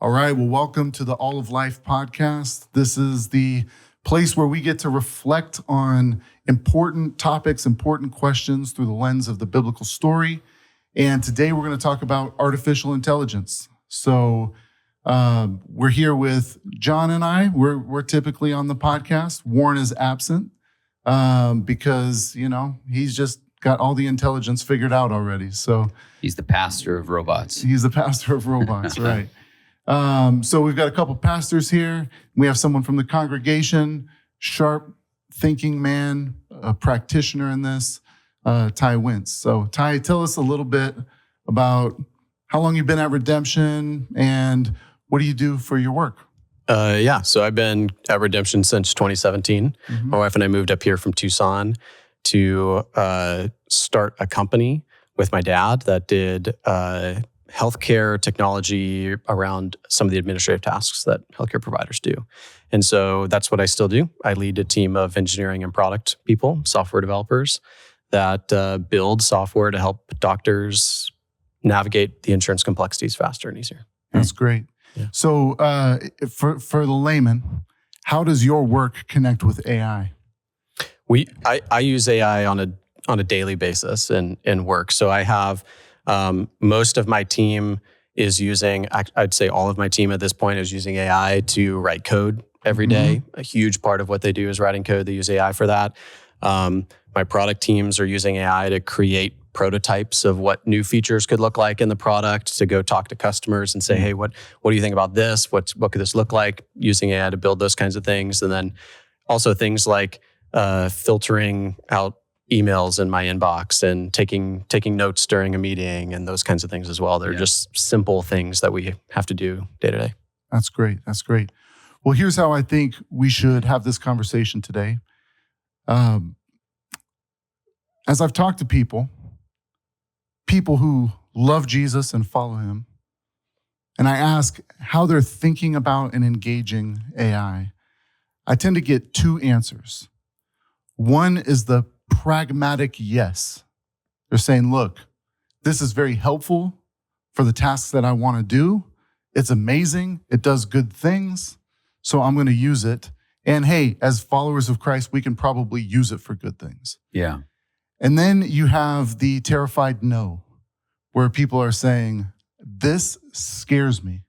All right. Well, welcome to the All of Life podcast. This is the place where we get to reflect on important topics, important questions through the lens of the biblical story. And today we're going to talk about artificial intelligence. So we're here with John and I. We're typically on the podcast. Warren is absent because, he's just got all the intelligence figured out already. So he's the pastor of robots. Right. So we've got a couple pastors here. We have someone from the congregation, sharp thinking man, a practitioner in this, Ty Wynce. So Ty, tell us a little bit about how long you've been at Redemption and what do you do for your work? So I've been at Redemption since 2017. Mm-hmm. My wife and I moved up here from Tucson to start a company with my dad that did healthcare technology around some of the administrative tasks that healthcare providers do. And so that's what I still do. I lead a team of engineering and product people, software developers that build software to help doctors navigate the insurance complexities faster and easier. That's great. Yeah. So for the layman, how does your work connect with AI? I use AI on a daily basis in work. So I have most of my team is using, I'd say all of my team at this point is using AI to write code every day. Mm-hmm. A huge part of what they do is writing code. They use AI for that. My product teams are using AI to create prototypes of what new features could look like in the product, to go talk to customers and say, hey, what do you think about this? What could this look like? Using AI to build those kinds of things. And then also things like filtering out emails in my inbox and taking notes during a meeting and those kinds of things as well. They're just simple things that we have to do day to day. That's great. Well, here's how I think we should have this conversation today. As I've talked to people who love Jesus and follow him, and I ask how they're thinking about and engaging AI, I tend to get two answers. One is the pragmatic yes. They're saying, look, this is very helpful for the tasks that I want to do. It's amazing. It does good things. So I'm going to use it. And hey, as followers of Christ, we can probably use it for good things. Yeah. And then you have the terrified no, where people are saying, this scares me.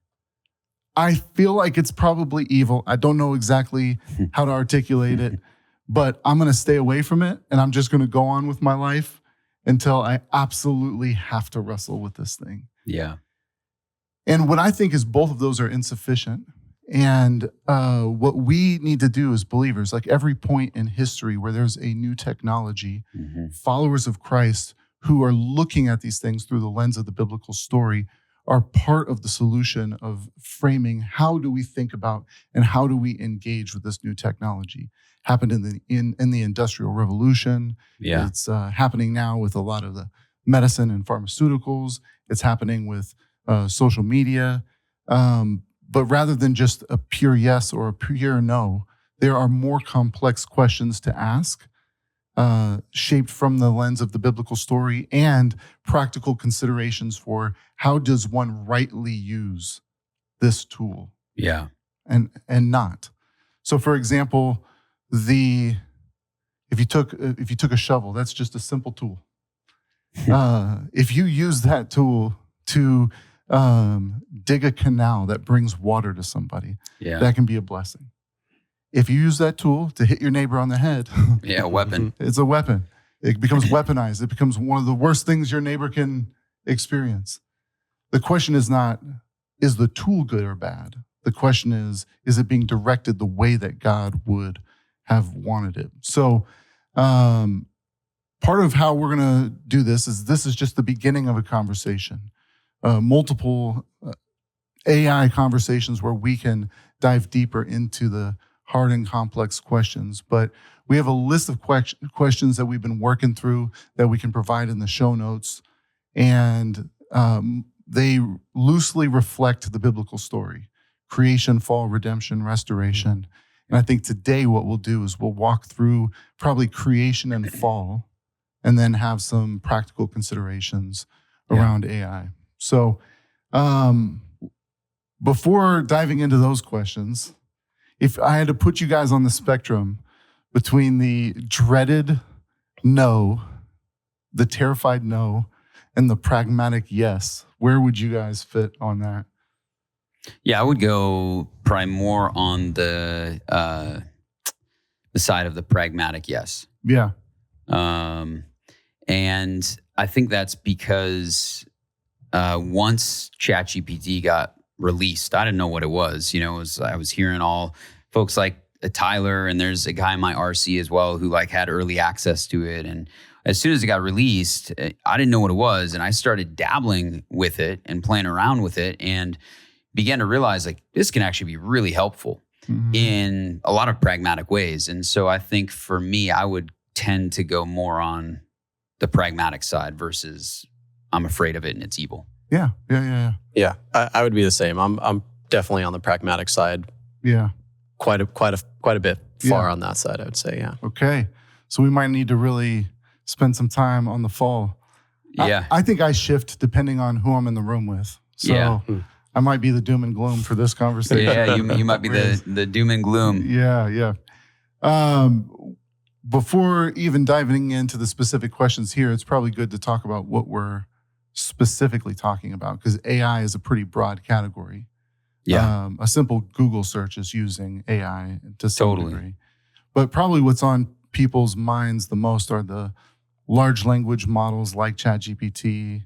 I feel like it's probably evil. I don't know exactly how to articulate it. But I'm going to stay away from it, and I'm just going to go on with my life until I absolutely have to wrestle with this thing. Yeah. And what I think is both of those are insufficient. And what we need to do as believers, like every point in history where there's a new technology, followers of Christ who are looking at these things through the lens of the biblical story are part of the solution of framing how do we think about and how do we engage with this new technology. Happened in the Industrial Revolution. Yeah. It's happening now with a lot of the medicine and pharmaceuticals. It's happening with social media. But rather than just a pure yes or a pure no, there are more complex questions to ask, shaped from the lens of the biblical story and practical considerations for how does one rightly use this tool. Yeah. And not. So for example, if you took a shovel, that's just a simple tool. If you use that tool to dig a canal that brings water to somebody, that can be a blessing. If you use that tool to hit your neighbor on the head, a weapon. It's a weapon. It becomes weaponized. It becomes one of the worst things your neighbor can experience. The question is not, is the tool good or bad? The question is it being directed the way that God would have wanted it? So part of how we're going to do this is just the beginning of a conversation. Multiple AI conversations where we can dive deeper into the hard and complex questions. But we have a list of questions that we've been working through that we can provide in the show notes. And they loosely reflect the biblical story: creation, fall, redemption, restoration. And I think today what we'll do is we'll walk through probably creation and fall, and then have some practical considerations around AI. So before diving into those questions, if I had to put you guys on the spectrum between the dreaded no, the terrified no, and the pragmatic yes, where would you guys fit on that? Yeah, I would go probably more on the side of the pragmatic yes. Yeah. And I think that's because once ChatGPT got released, I didn't know what it was. I was hearing all folks like Tyler, and there's a guy in my RC as well who like had early access to it. And as soon as it got released, I didn't know what it was, and I started dabbling with it and playing around with it, and began to realize like this can actually be really helpful in a lot of pragmatic ways. And so I think for me, I would tend to go more on the pragmatic side versus I'm afraid of it and it's evil. Yeah. Yeah, I would be the same. I'm definitely on the pragmatic side. Yeah. Quite a bit far on that side, I would say. Yeah. Okay. So we might need to really spend some time on the fall. Yeah. I think I shift depending on who I'm in the room with. So I might be the doom and gloom for this conversation. Yeah, you might be the doom and gloom. Yeah. Before even diving into the specific questions here, it's probably good to talk about what we're specifically talking about, because AI is a pretty broad category. Yeah. A simple Google search is using AI to some degree. But probably what's on people's minds the most are the large language models like ChatGPT,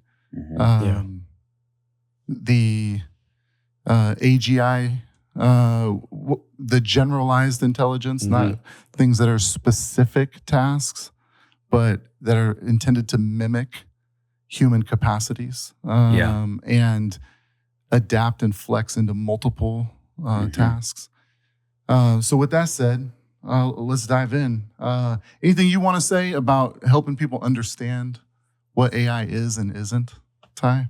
the AGI, the generalized intelligence, not things that are specific tasks, but that are intended to mimic human capacities and adapt and flex into multiple tasks. So with that said, let's dive in. Anything you want to say about helping people understand what AI is and isn't, Ty?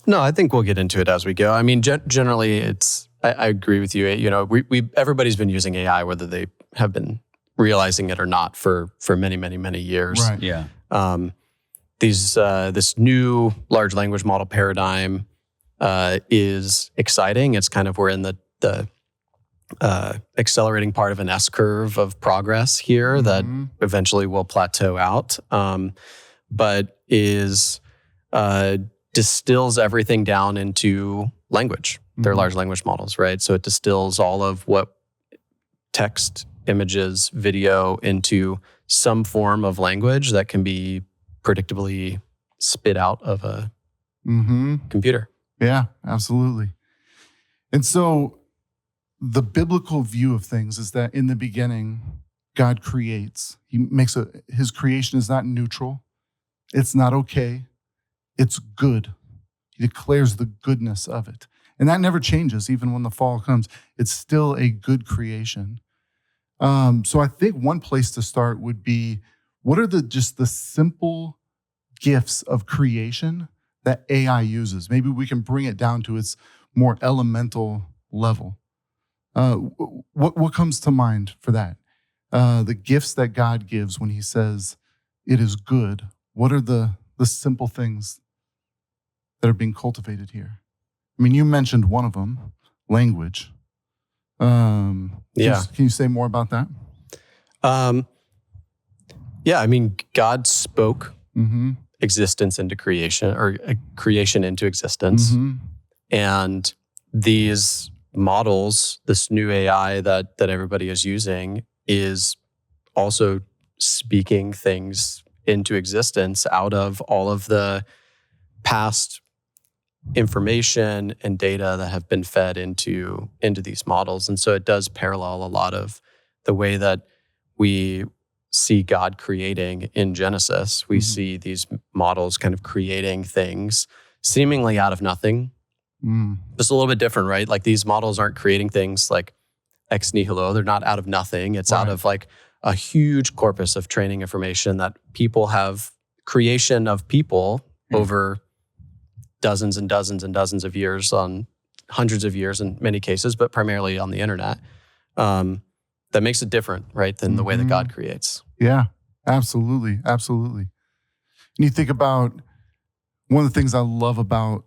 No, I think we'll get into it as we go. I mean, generally, I agree with you. Everybody's been using AI, whether they have been realizing it or not, for many, many, many years. Right. Yeah. This new large language model paradigm is exciting. It's kind of we're in the accelerating part of an S curve of progress here that eventually will plateau out, but distills everything down into language. They're large language models, right? So it distills all of what text, images, video into some form of language that can be predictably spit out of a computer. Yeah, absolutely. And so the biblical view of things is that in the beginning, God creates. His creation is not neutral. It's not okay. It's good. He declares the goodness of it. And that never changes, even when the fall comes. It's still a good creation. So I think one place to start would be, what are the simple gifts of creation that AI uses? Maybe we can bring it down to its more elemental level. What comes to mind for that? The gifts that God gives when he says it is good. What are the simple things that are being cultivated here? I mean, you mentioned one of them, language. Can you say more about that? I mean, God spoke existence into creation, or creation into existence. And these models, this new AI that everybody is using, is also speaking things into existence out of all of the past information and data that have been fed into these models. And so it does parallel a lot of the way that we see God creating in Genesis. We see these models kind of creating things seemingly out of nothing. Just a little bit different, right? Like, these models aren't creating things like ex nihilo. They're not out of nothing. It's out of like a huge corpus of training information that people have, creation of people over dozens and dozens and dozens of years, on hundreds of years in many cases, but primarily on the internet. That makes it different, right, than the way that God creates. Yeah, absolutely. And you think about one of the things I love about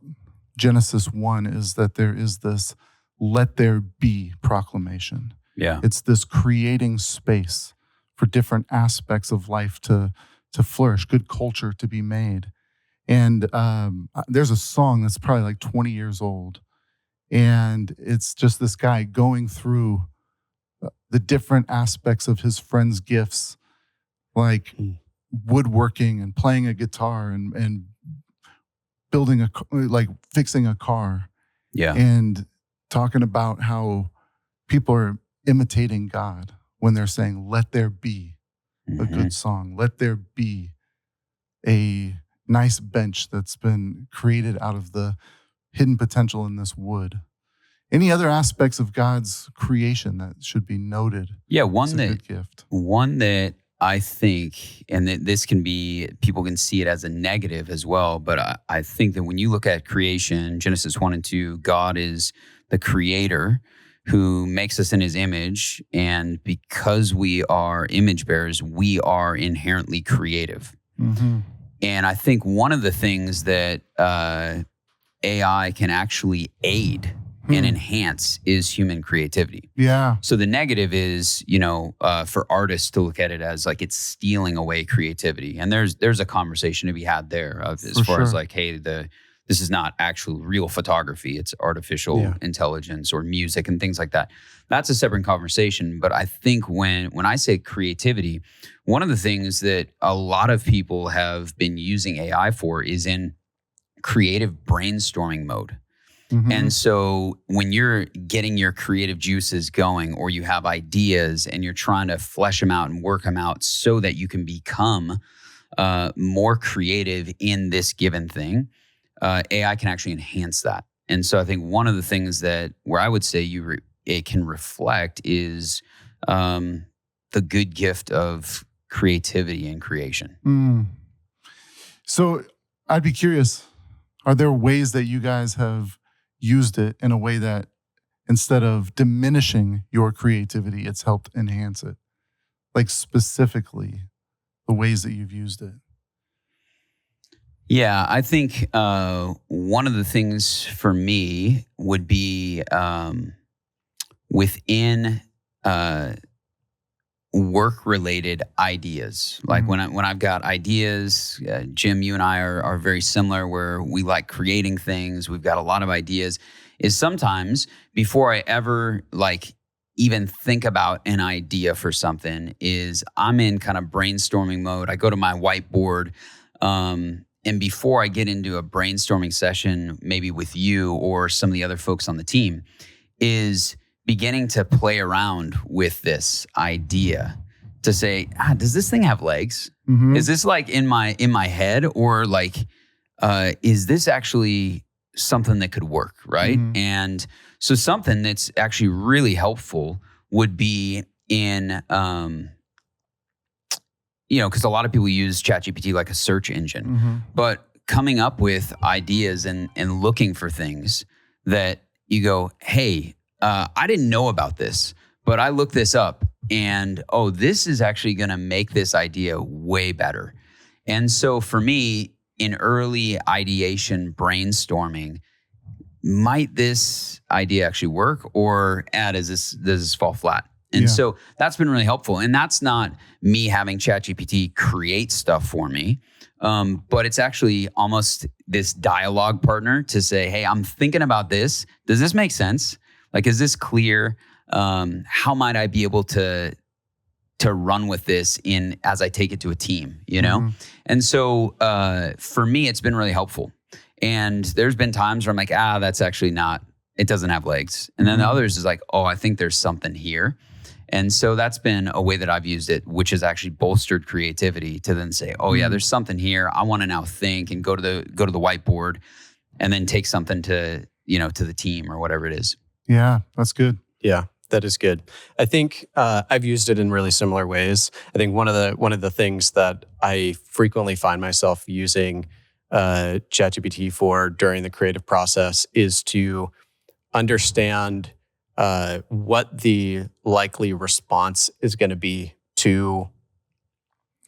Genesis 1 is that there is this let there be proclamation. Yeah. It's this creating space for different aspects of life to flourish, good culture to be made. And there's a song that's probably like 20 years old. And it's just this guy going through the different aspects of his friend's gifts, like woodworking and playing a guitar and building fixing a car. Yeah. And talking about how people are imitating God when they're saying, let there be a good song. Let there be a nice bench that's been created out of the hidden potential in this wood. Any other aspects of God's creation that should be noted? Yeah, good gift. One that I think, and that this can be, people can see it as a negative as well, but I think that when you look at creation, Genesis 1 and 2, God is the creator who makes us in his image. And because we are image bearers, we are inherently creative. Mm-hmm. And I think one of the things that AI can actually aid and enhance is human creativity. Yeah. So the negative is, for artists to look at it as like it's stealing away creativity. And there's a conversation to be had there as far as like, hey, this is not actual real photography. It's artificial intelligence or music and things like that. That's a separate conversation. But I think when I say creativity, one of the things that a lot of people have been using AI for is in creative brainstorming mode. Mm-hmm. And so when you're getting your creative juices going, or you have ideas and you're trying to flesh them out and work them out so that you can become more creative in this given thing, AI can actually enhance that. And so I think one of the things that where I would say it can reflect is the good gift of creativity and creation. Mm. So I'd be curious, are there ways that you guys have used it in a way that instead of diminishing your creativity, it's helped enhance it? Like specifically the ways that you've used it. Yeah, I think one of the things for me would be within work-related ideas. Like when I've got ideas, Jim, you and I are very similar, where we like creating things. We've got a lot of ideas. Is sometimes before I ever even think about an idea for something, is I'm in kind of brainstorming mode. I go to my whiteboard, and before I get into a brainstorming session, maybe with you or some of the other folks on the team, is beginning to play around with this idea to say, does this thing have legs? Mm-hmm. Is this like in my head, or is this actually something that could work, right? Mm-hmm. And so something that's actually really helpful would be in, because a lot of people use ChatGPT like a search engine, but coming up with ideas and looking for things that you go, hey, I didn't know about this, but I looked this up and, this is actually going to make this idea way better. And so for me, in early ideation brainstorming, might this idea actually work, or does this fall flat? And so that's been really helpful. And that's not me having ChatGPT create stuff for me, but it's actually almost this dialogue partner to say, hey, I'm thinking about this. Does this make sense? Like, is this clear? How might I be able to run with this as I take it to a team, Mm-hmm. And so for me, it's been really helpful. And there's been times where I'm like, that's actually it doesn't have legs. And then the others is like, I think there's something here. And so that's been a way that I've used it, which has actually bolstered creativity to then say, there's something here. I want to now think and go to the whiteboard and then take something to the team or whatever it is. Yeah, that's good. Yeah, that is good. I think I've used it in really similar ways. I think one of the things that I frequently find myself using ChatGPT for during the creative process is to understand what the likely response is going to be to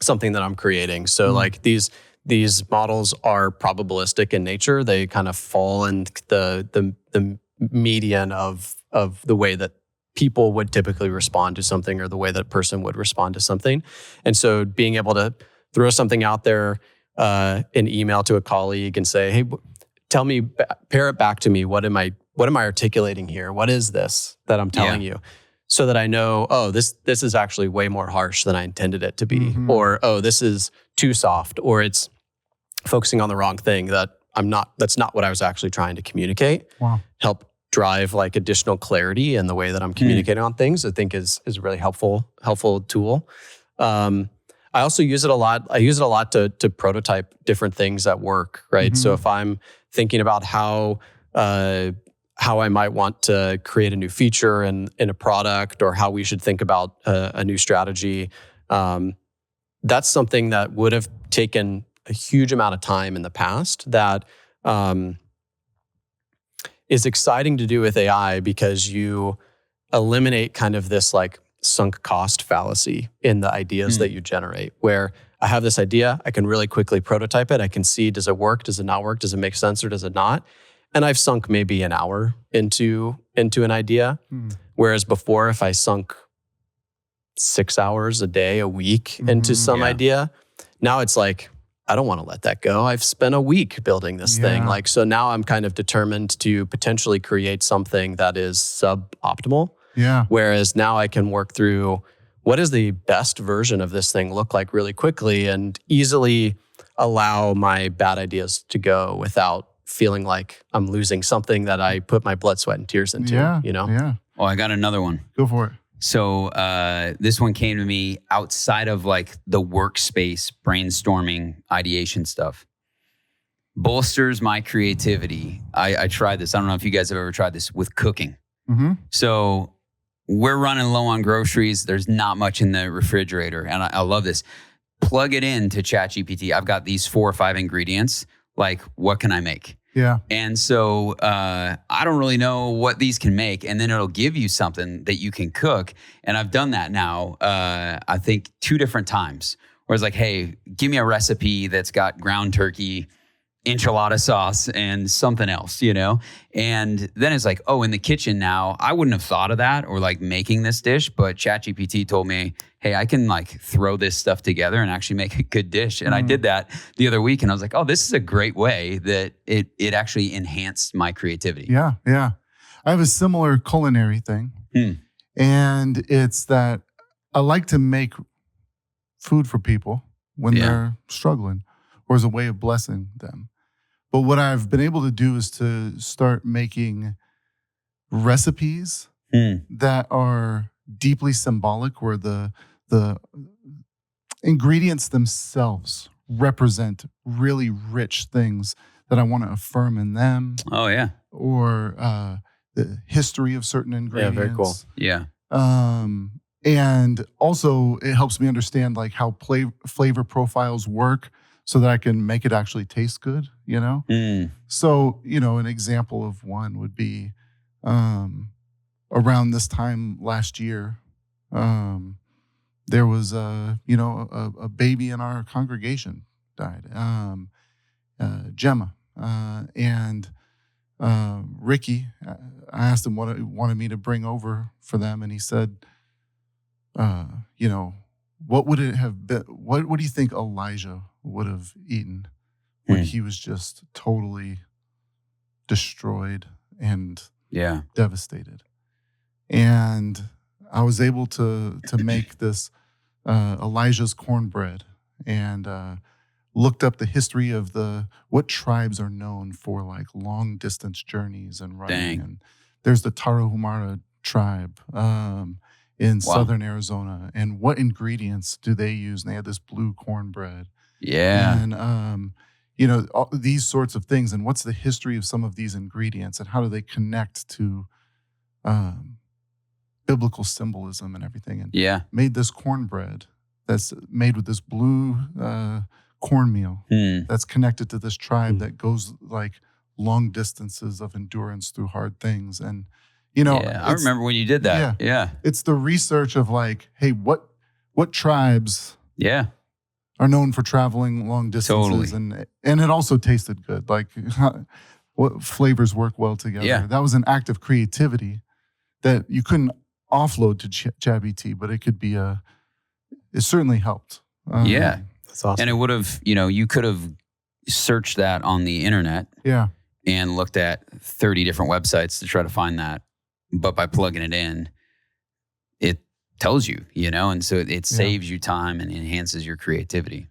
something that I'm creating. So like these these models are probabilistic in nature. They kind of fall in the median of the way that people would typically respond to something, or the way that a person would respond to something. And so being able to throw something out there, an email to a colleague and say, hey, tell me, pair it back to me. What am I articulating here? What is this that I'm telling you? So that I know, oh, this is actually way more harsh than I intended it to be. Mm-hmm. Or, oh, this is too soft, or it's focusing on the wrong thing that's not what I was actually trying to communicate. Wow. Help drive like additional clarity in the way that I'm communicating on things, I think is a really helpful tool. I also use it a lot. I use it a lot to prototype different things at work, right? Mm-hmm. So if I'm thinking about how I might want to create a new feature in a product, or how we should think about a new strategy, that's something that would have taken a huge amount of time in the past that is exciting to do with AI, because you eliminate kind of this like sunk cost fallacy in the ideas that you generate, where I have this idea, I can really quickly prototype it. I can see, does it work? Does it not work? Does it make sense or does it not? And I've sunk maybe an hour into an idea. Whereas before, if I sunk 6 hours a day, a week into some idea, now it's like, I don't want to let that go. I've spent a week building this thing. Like, so now I'm kind of determined to potentially create something that is suboptimal. Yeah. Whereas now I can work through, what does the best version of this thing look like really quickly, and easily allow my bad ideas to go without feeling like I'm losing something that I put my blood, sweat, and tears into. Yeah. Oh, I got another one. Go for it. So this one came to me outside of like the workspace brainstorming ideation stuff. Bolsters my creativity. I tried this. I don't know if you guys have ever tried this with cooking. Mm-hmm. So we're running low on groceries. There's not much in the refrigerator. And I love this. Plug it into ChatGPT. I've got these 4 or 5 ingredients. Like, what can I make? Yeah. And so I don't really know what these can make. And then it'll give you something that you can cook. And I've done that now, I think 2 different times. Where it's like, hey, give me a recipe that's got ground turkey, enchilada sauce, and something else, And then it's like, oh, in the kitchen now, I wouldn't have thought of that, or like making this dish. But ChatGPT told me, hey, I can like throw this stuff together and actually make a good dish. And I did that the other week, and I was like, oh, this is a great way that it actually enhanced my creativity. Yeah. I have a similar culinary thing. And it's that I like to make food for people when they're struggling, or as a way of blessing them. But what I've been able to do is to start making recipes that are deeply symbolic, where the ingredients themselves represent really rich things that I want to affirm in them. Oh, yeah. Or the history of certain ingredients. Yeah, very cool. Yeah. And also it helps me understand like how flavor profiles work, so that I can make it actually taste good, So, an example of one would be around this time last year, there was a baby in our congregation died, Gemma, and Ricky. I asked him what he wanted me to bring over for them, and he said, what would it have been? What do you think Elijah would have eaten when he was just totally destroyed and devastated? And I was able to make this Elijah's cornbread, and looked up the history of what tribes are known for like long distance journeys and running. And there's the Tarahumara tribe in southern Arizona, and what ingredients do they use? And they had this blue cornbread. Yeah. And all these sorts of things, and what's the history of some of these ingredients, and how do they connect to biblical symbolism and everything? And made this cornbread that's made with this blue cornmeal that's connected to this tribe that goes like long distances of endurance through hard things. And I remember when you did that. Yeah. It's the research of like, hey, what tribes are known for traveling long distances, and it also tasted good. Like what flavors work well together. Yeah. That was an act of creativity that you couldn't offload to ChatGPT, but it could be it certainly helped. Yeah. That's awesome. And it would have, you could have searched that on the internet Yeah. and looked at 30 different websites to try to find that. But by plugging it in, it tells you, and so it saves you time and enhances your creativity.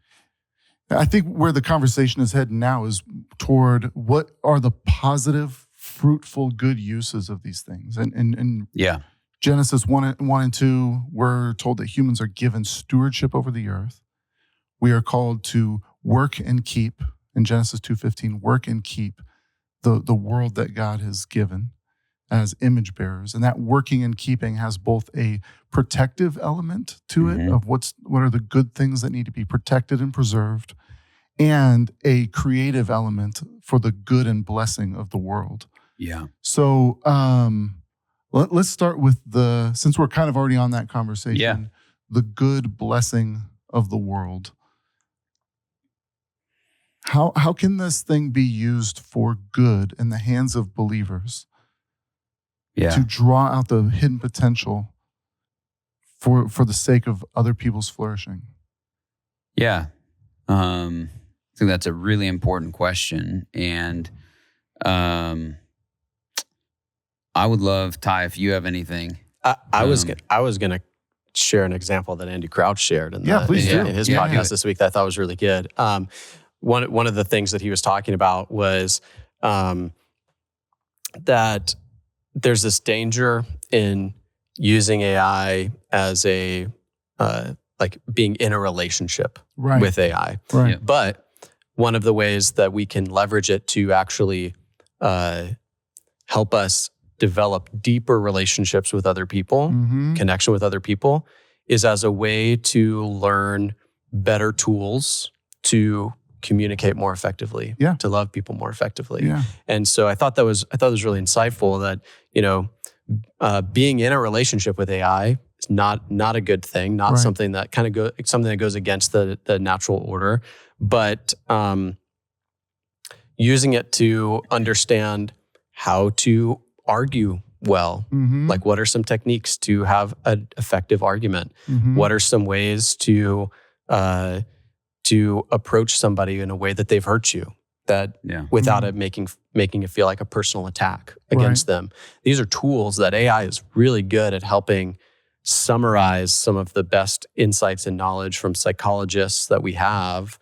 I think where the conversation is heading now is toward what are the positive, fruitful, good uses of these things. And Yeah. Genesis 1 and 2, we're told that humans are given stewardship over the earth. We are called to work and keep, in Genesis 2:15, work and keep the world that God has given as image bearers. And that working and keeping has both a protective element to it of what are the good things that need to be protected and preserved, and a creative element for the good and blessing of the world. Yeah. So let's start with since we're kind of already on that conversation, the good blessing of the world. How can this thing be used for good in the hands of believers to draw out the hidden potential for the sake of other people's flourishing? Yeah. I think that's a really important question. And I would love, Ty, if you have anything. I was going to share an example that Andy Crouch shared in his podcast this week that I thought was really good. One of the things that he was talking about was that there's this danger in using AI as a like being in a relationship with AI. Right. Yeah. But one of the ways that we can leverage it to actually help us develop deeper relationships with other people, connection with other people, is as a way to learn better tools to communicate more effectively, to love people more effectively. Yeah. And so I thought that was really insightful that, being in a relationship with AI is not a good thing, not something that something that goes against the natural order, but using it to understand how to argue well. Like, what are some techniques to have an effective argument? What are some ways to approach somebody in a way that they've hurt you, that without it making it feel like a personal attack against them? These are tools that AI is really good at helping summarize some of the best insights and knowledge from psychologists that we have,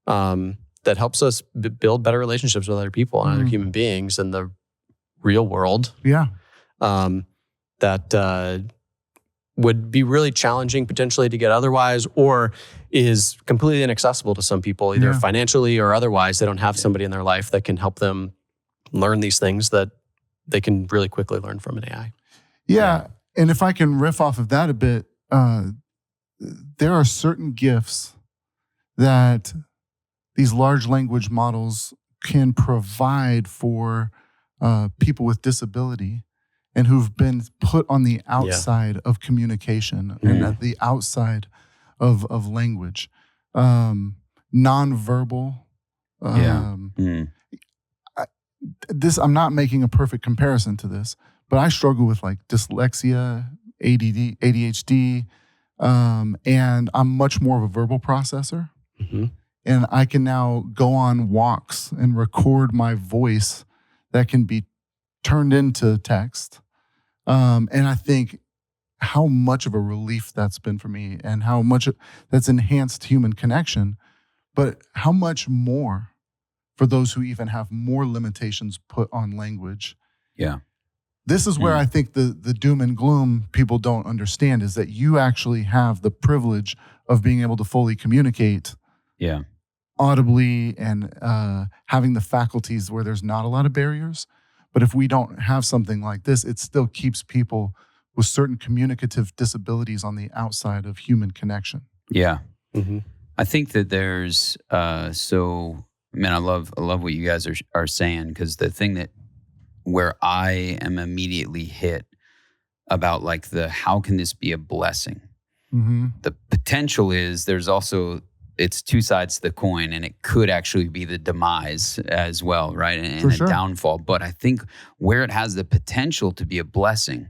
that helps us build better relationships with other people and other human beings in the real world. Yeah. That would be really challenging potentially to get otherwise, or is completely inaccessible to some people, either financially or otherwise. They don't have somebody in their life that can help them learn these things that they can really quickly learn from an AI. Yeah. And if I can riff off of that a bit, there are certain gifts that these large language models can provide for people with disability and who've been put on the outside of communication and at the outside of language. Nonverbal. I'm not making a perfect comparison to this, but I struggle with like dyslexia, ADHD, and I'm much more of a verbal processor. And I can now go on walks and record my voice that can be turned into text. And I think how much of a relief that's been for me, and how much that's enhanced human connection, but how much more for those who even have more limitations put on language. Yeah. This is where I think the doom and gloom people don't understand is that you actually have the privilege of being able to fully communicate audibly and having the faculties where there's not a lot of barriers. But if we don't have something like this, it still keeps people with certain communicative disabilities on the outside of human connection. Yeah. I think that there's, I love what you guys are saying, because the thing that where I am immediately hit about like how can this be a blessing? The potential is there's also it's two sides to the coin, and it could actually be the demise as well, right? And sure. a downfall. But I think where it has the potential to be a blessing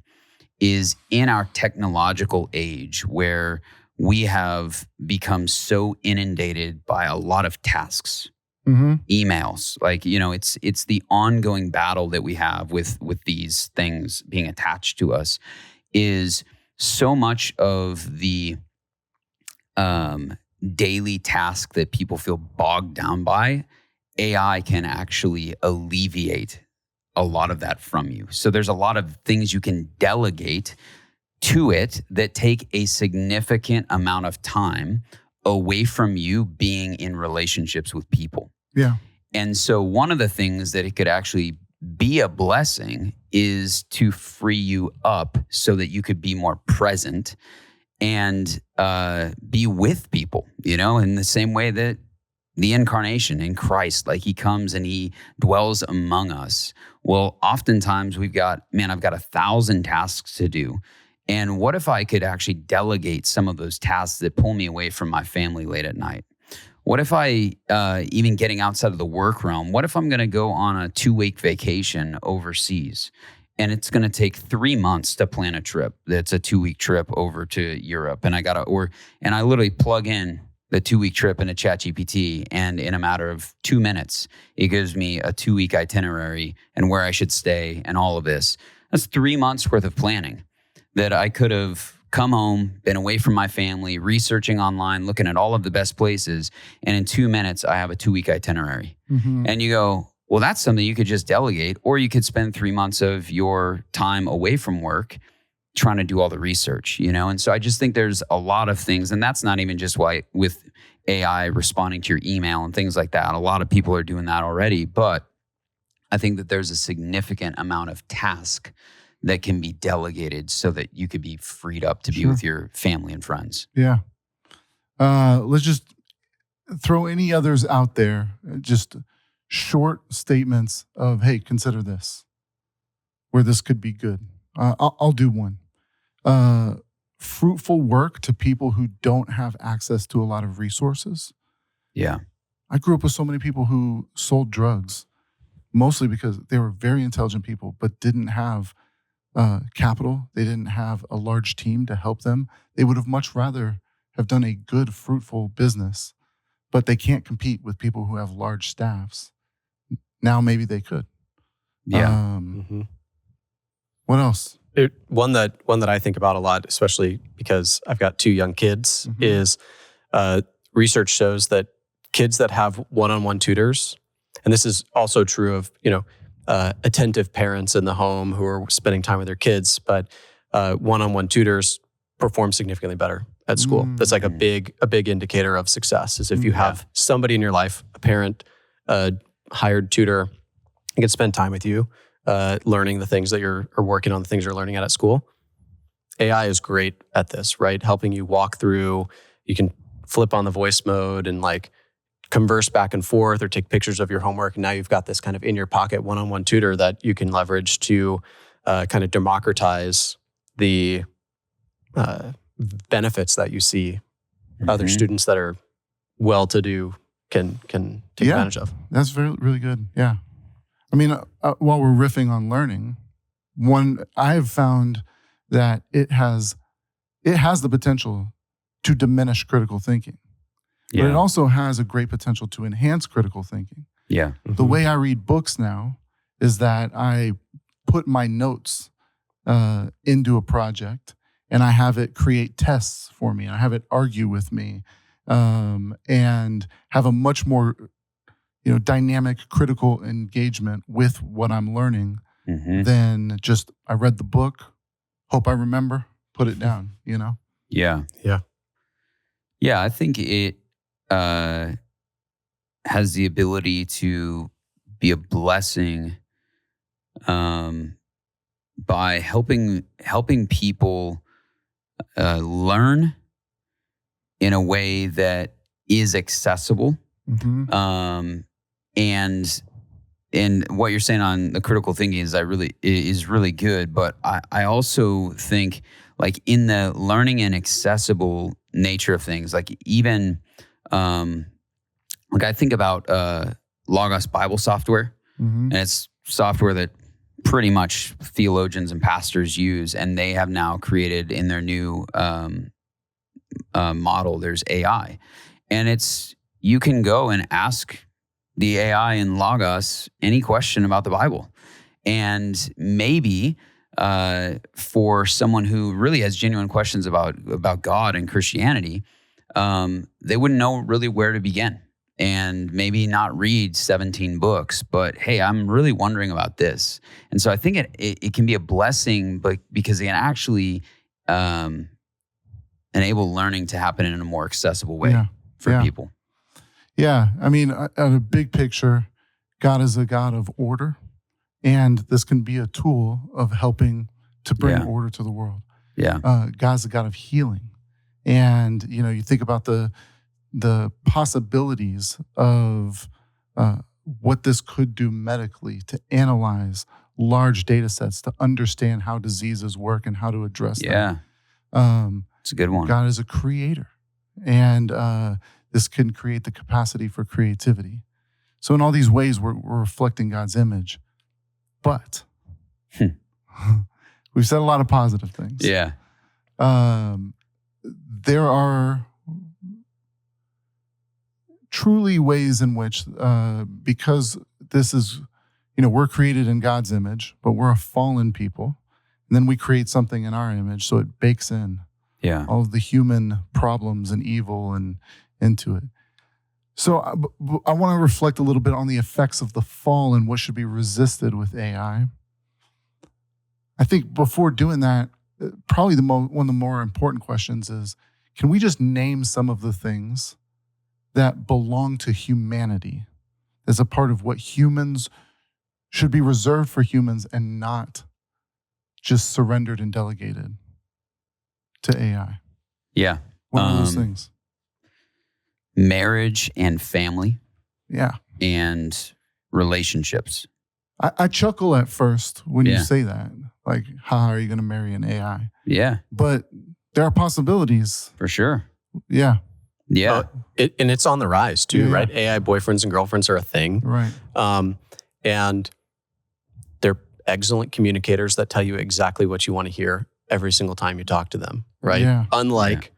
is in our technological age, where we have become so inundated by a lot of tasks, emails. Like, it's the ongoing battle that we have with these things being attached to us. Is so much of the daily task that people feel bogged down by, AI can actually alleviate a lot of that from you. So there's a lot of things you can delegate to it that take a significant amount of time away from you being in relationships with people. Yeah. And so one of the things that it could actually be a blessing is to free you up so that you could be more present and be with people, in the same way that the incarnation in Christ, like he comes and he dwells among us. Well, oftentimes I've got 1,000 tasks to do. And what if I could actually delegate some of those tasks that pull me away from my family late at night? What if I, even getting outside of the work realm, what if I'm going to go on a 2-week vacation overseas? And it's going to take 3 months to plan a trip. That's a 2-week trip over to Europe. And I literally plug in the 2-week trip into ChatGPT. And in a matter of 2 minutes, it gives me a 2-week itinerary and where I should stay and all of this. That's 3 months worth of planning that I could have come home, been away from my family, researching online, looking at all of the best places. And in 2 minutes, I have a 2-week itinerary. And you go, well, that's something you could just delegate, or you could spend 3 months of your time away from work trying to do all the research, And so I just think there's a lot of things, and that's not even just why with AI responding to your email and things like that. A lot of people are doing that already, but I think that there's a significant amount of task that can be delegated so that you could be freed up to be with your family and friends. Yeah. Let's just throw any others out there. Just short statements of, hey, consider this, where this could be good. I'll do one. Fruitful work to people who don't have access to a lot of resources. Yeah. I grew up with so many people who sold drugs, mostly because they were very intelligent people, but didn't have capital. They didn't have a large team to help them. They would have much rather have done a good, fruitful business, but they can't compete with people who have large staffs. Now maybe they could. Yeah. What else? One that I think about a lot, especially because I've got 2 young kids, is research shows that kids that have one-on-one tutors, and this is also true of attentive parents in the home who are spending time with their kids, but one-on-one tutors perform significantly better at school. That's like a big indicator of success, is if you have somebody in your life, a parent, a hired tutor, who can spend time with you, learning the things that you're working on, the things you're learning at school. AI is great at this, right? Helping you walk through. You can flip on the voice mode and converse back and forth or take pictures of your homework. And now you've got this kind of in your pocket one-on-one tutor that you can leverage to kind of democratize the benefits that you see other students that are well-to-do can take advantage of. That's really good. Yeah. I mean, while we're riffing on learning, I have found that it has the potential to diminish critical thinking. But it also has a great potential to enhance critical thinking. Yeah. The way I read books now is that I put my notes into a project and I have it create tests for me. I have it argue with me and have a much more dynamic, critical engagement with what I'm learning than just I read the book, hope I remember, put it down, Yeah. Yeah. Yeah, I think it has the ability to be a blessing by helping people learn in a way that is accessible. And what you're saying on the critical thinking is really good. But I also think in the learning and accessible nature of things, even like I think about Logos Bible software, and it's software that pretty much theologians and pastors use, and they have now created in their new model, there's AI. And you can go and ask the AI in Logos any question about the Bible. And maybe for someone who really has genuine questions about God and Christianity, they wouldn't know really where to begin, and maybe not read 17 books, but hey, I'm really wondering about this. And so I think it can be a blessing, but because it can actually enable learning to happen in a more accessible way for people. Yeah. I mean, at a big picture, God is a God of order, and this can be a tool of helping to bring order to the world. Yeah. God's a God of healing. And, you think about the possibilities of what this could do medically, to analyze large data sets, to understand how diseases work and how to address them. It's a good one. God is a creator, and this can create the capacity for creativity. So in all these ways, we're reflecting God's image. But we've said a lot of positive things. Yeah. There are truly ways in which, because this is, we're created in God's image, but we're a fallen people. And then we create something in our image, so it bakes in all of the human problems and evil and into it. So I want to reflect a little bit on the effects of the fall and what should be resisted with AI. I think before doing that, probably one of the more important questions is, can we just name some of the things that belong to humanity as a part of what humans should be reserved for humans and not just surrendered and delegated to AI? Yeah. What are those things? Marriage and family. Yeah. And relationships. I chuckle at first when you say that. Like, how are you going to marry an AI? Yeah. But there are possibilities. For sure. Yeah. Yeah. And it's on the rise too, Yeah. right? AI boyfriends and girlfriends are a thing. Right. And they're excellent communicators that tell you exactly what you want to hear every single time you talk to them, right? Yeah. Unlike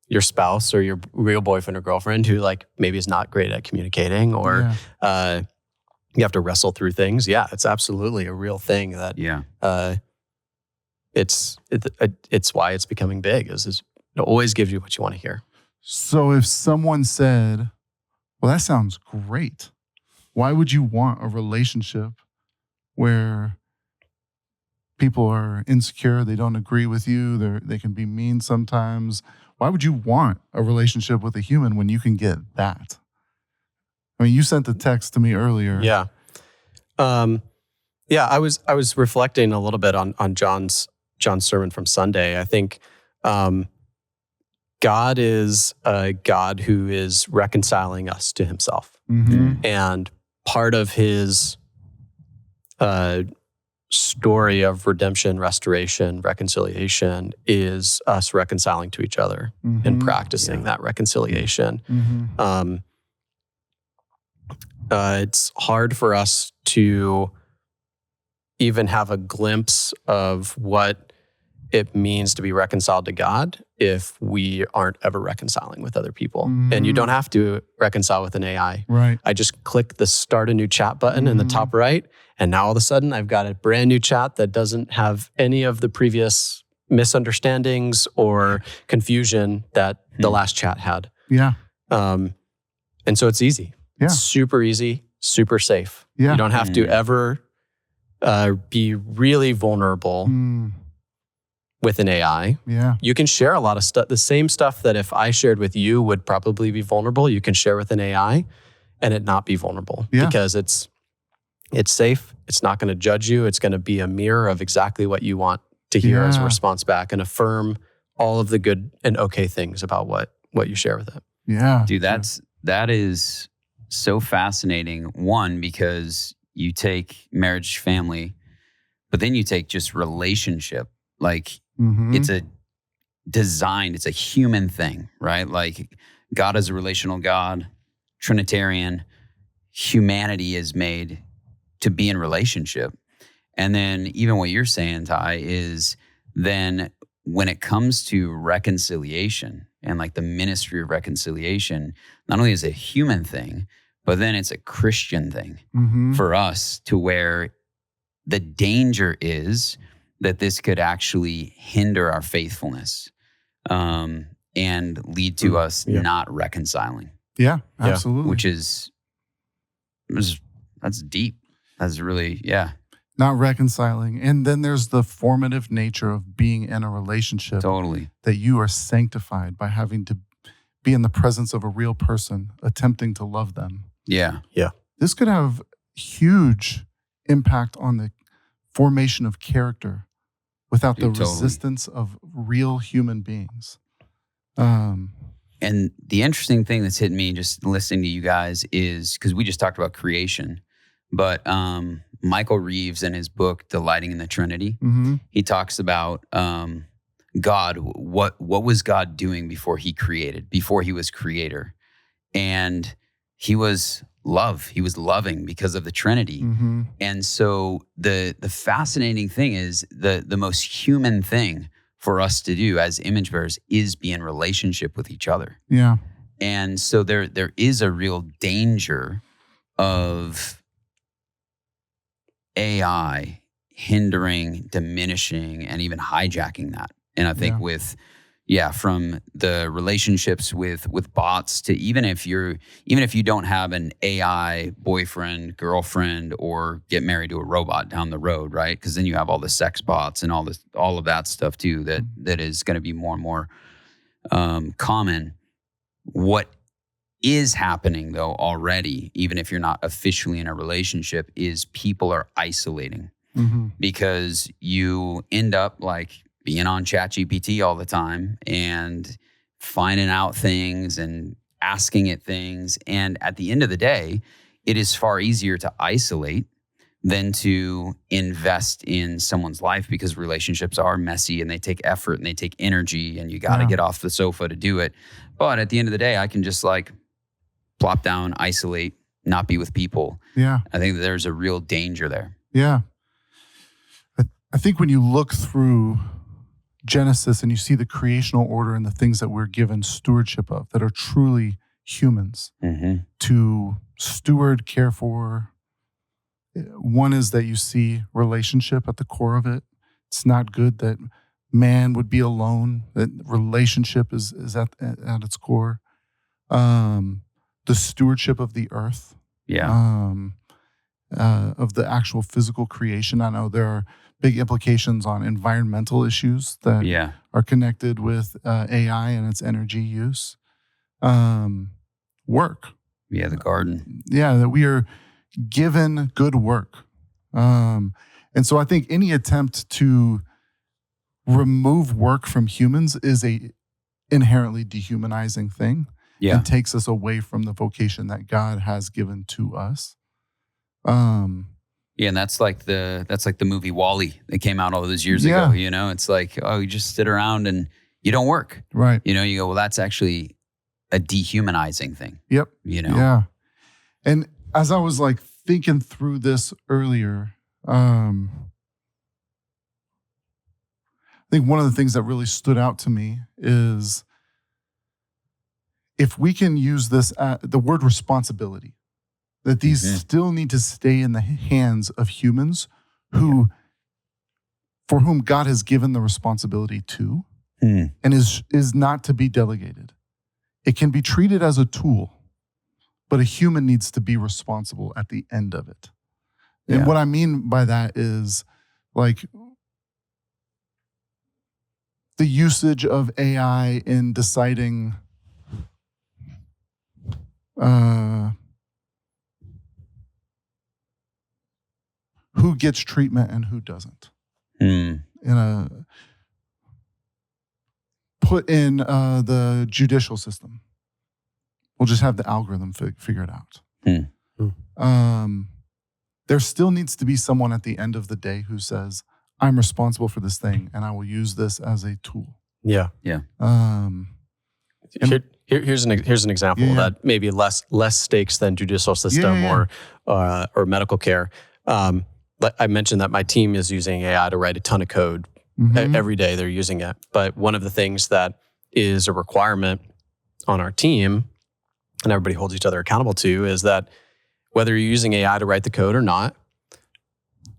your spouse or your real boyfriend or girlfriend who maybe is not great at communicating, or you have to wrestle through things. Yeah, it's absolutely a real thing that it's why it's becoming big is it always gives you what you want to hear. So if someone said, well, that sounds great, why would you want a relationship where people are insecure, they don't agree with you, they can be mean sometimes? Why would you want a relationship with a human when you can get that? I mean, you sent the text to me earlier. Yeah. I was reflecting a little bit on John's sermon from Sunday. I think God is a God who is reconciling us to himself. Mm-hmm. And part of his story of redemption, restoration, reconciliation is us reconciling to each other and practicing that reconciliation. Mm-hmm. It's hard for us to even have a glimpse of what it means to be reconciled to God if we aren't ever reconciling with other people. Mm-hmm. And you don't have to reconcile with an AI. Right. I just click the start a new chat button in the top right, and now all of a sudden I've got a brand new chat that doesn't have any of the previous misunderstandings or confusion that the last chat had. Yeah. And so it's easy. Yeah. It's super easy, super safe. Yeah. You don't have to ever be really vulnerable with an AI. Yeah. You can share a lot of stuff. The same stuff that if I shared with you would probably be vulnerable, you can share with an AI and it not be vulnerable because it's safe. It's not going to judge you. It's going to be a mirror of exactly what you want to hear as a response back and affirm all of the good and okay things about what you share with it. Yeah. Dude, that is so fascinating. One, because you take marriage, family, but then you take just relationship. Like it's a design, it's a human thing, right? Like God is a relational God, Trinitarian, humanity is made to be in relationship. And then even what you're saying, Ty, is then when it comes to reconciliation and like the ministry of reconciliation, not only is it a human thing, but then it's a Christian thing for us, to where the danger is that this could actually hinder our faithfulness and lead to us not reconciling. Yeah, absolutely. Which is that's deep. That's really, not reconciling. And then there's the formative nature of being in a relationship. Totally. That you are sanctified by having to be in the presence of a real person, attempting to love them. Yeah. This could have huge impact on the formation of character without the resistance of real human beings. And the interesting thing that's hit me just listening to you guys is, because we just talked about creation, but Michael Reeves in his book, Delighting in the Trinity, he talks about God, what was God doing before he created, before he was creator? And he was love. He was loving because of the Trinity. And so the fascinating thing is the most human thing for us to do as image bearers is be in relationship with each other. Yeah. And so there is a real danger of AI hindering, diminishing, and even hijacking that. And I think from the relationships with bots to even if you don't have an AI boyfriend, girlfriend, or get married to a robot down the road, right? Because then you have all the sex bots and all of that stuff too that is going to be more and more common. What is happening though already, even if you're not officially in a relationship, is people are isolating because you end up like being on ChatGPT all the time and finding out things and asking it things. And at the end of the day, it is far easier to isolate than to invest in someone's life, because relationships are messy and they take effort and they take energy, and you got to get off the sofa to do it. But at the end of the day, I can just like plop down, isolate, not be with people. Yeah. I think that there's a real danger there. Yeah. I think when you look through Genesis and you see the creational order and the things that we're given stewardship of that are truly humans to steward, care for, one is that you see relationship at the core of it. It's not good that man would be alone, that relationship is at its core. The stewardship of the earth, of the actual physical creation. I know there are big implications on environmental issues that are connected with AI and its energy use. Work. Yeah, the garden. Yeah, that we are given good work. And so I think any attempt to remove work from humans is a inherently dehumanizing thing. Yeah. And takes us away from the vocation that God has given to us. Yeah, and that's like the movie WALL-E that came out all those years ago. You know, it's like, oh, you just sit around and you don't work. Right. You know, you go, well, that's actually a dehumanizing thing. Yep. You know? Yeah. And as I was like thinking through this earlier, I think one of the things that really stood out to me is if we can use this, the word responsibility, that these still need to stay in the hands of humans for whom God has given the responsibility to, and is not to be delegated. It can be treated as a tool, but a human needs to be responsible at the end of it. And what I mean by that is like the usage of AI in deciding who gets treatment and who doesn't. Put in the judicial system. We'll just have the algorithm figure it out. There still needs to be someone at the end of the day who says, I'm responsible for this thing and I will use this as a tool. Yeah. Yeah. Here's an example that maybe less stakes than judicial system or medical care. I mentioned that my team is using AI to write a ton of code. Every day they're using it. But one of the things that is a requirement on our team, and everybody holds each other accountable to, is that whether you're using AI to write the code or not,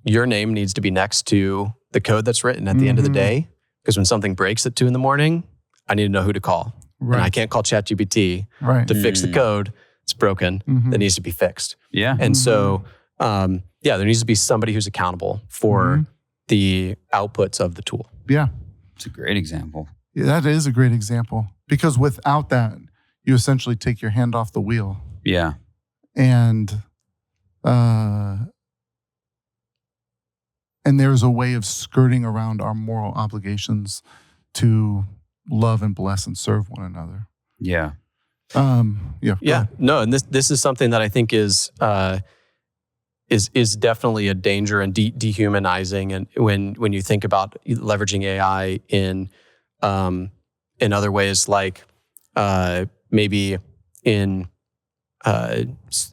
your name needs to be next to the code that's written at the end of the day. Because when something breaks at 2 a.m, I need to know who to call. Right. And I can't call ChatGPT to fix the code that's broken that needs to be fixed. Yeah. And so, there needs to be somebody who's accountable for the outputs of the tool. Yeah. It's a great example. Yeah, that is a great example. Because without that, you essentially take your hand off the wheel. Yeah. And there's a way of skirting around our moral obligations to love and bless and serve one another. Yeah. No, and this is something that I think is definitely a danger and dehumanizing. And when you think about leveraging AI in other ways, like maybe in a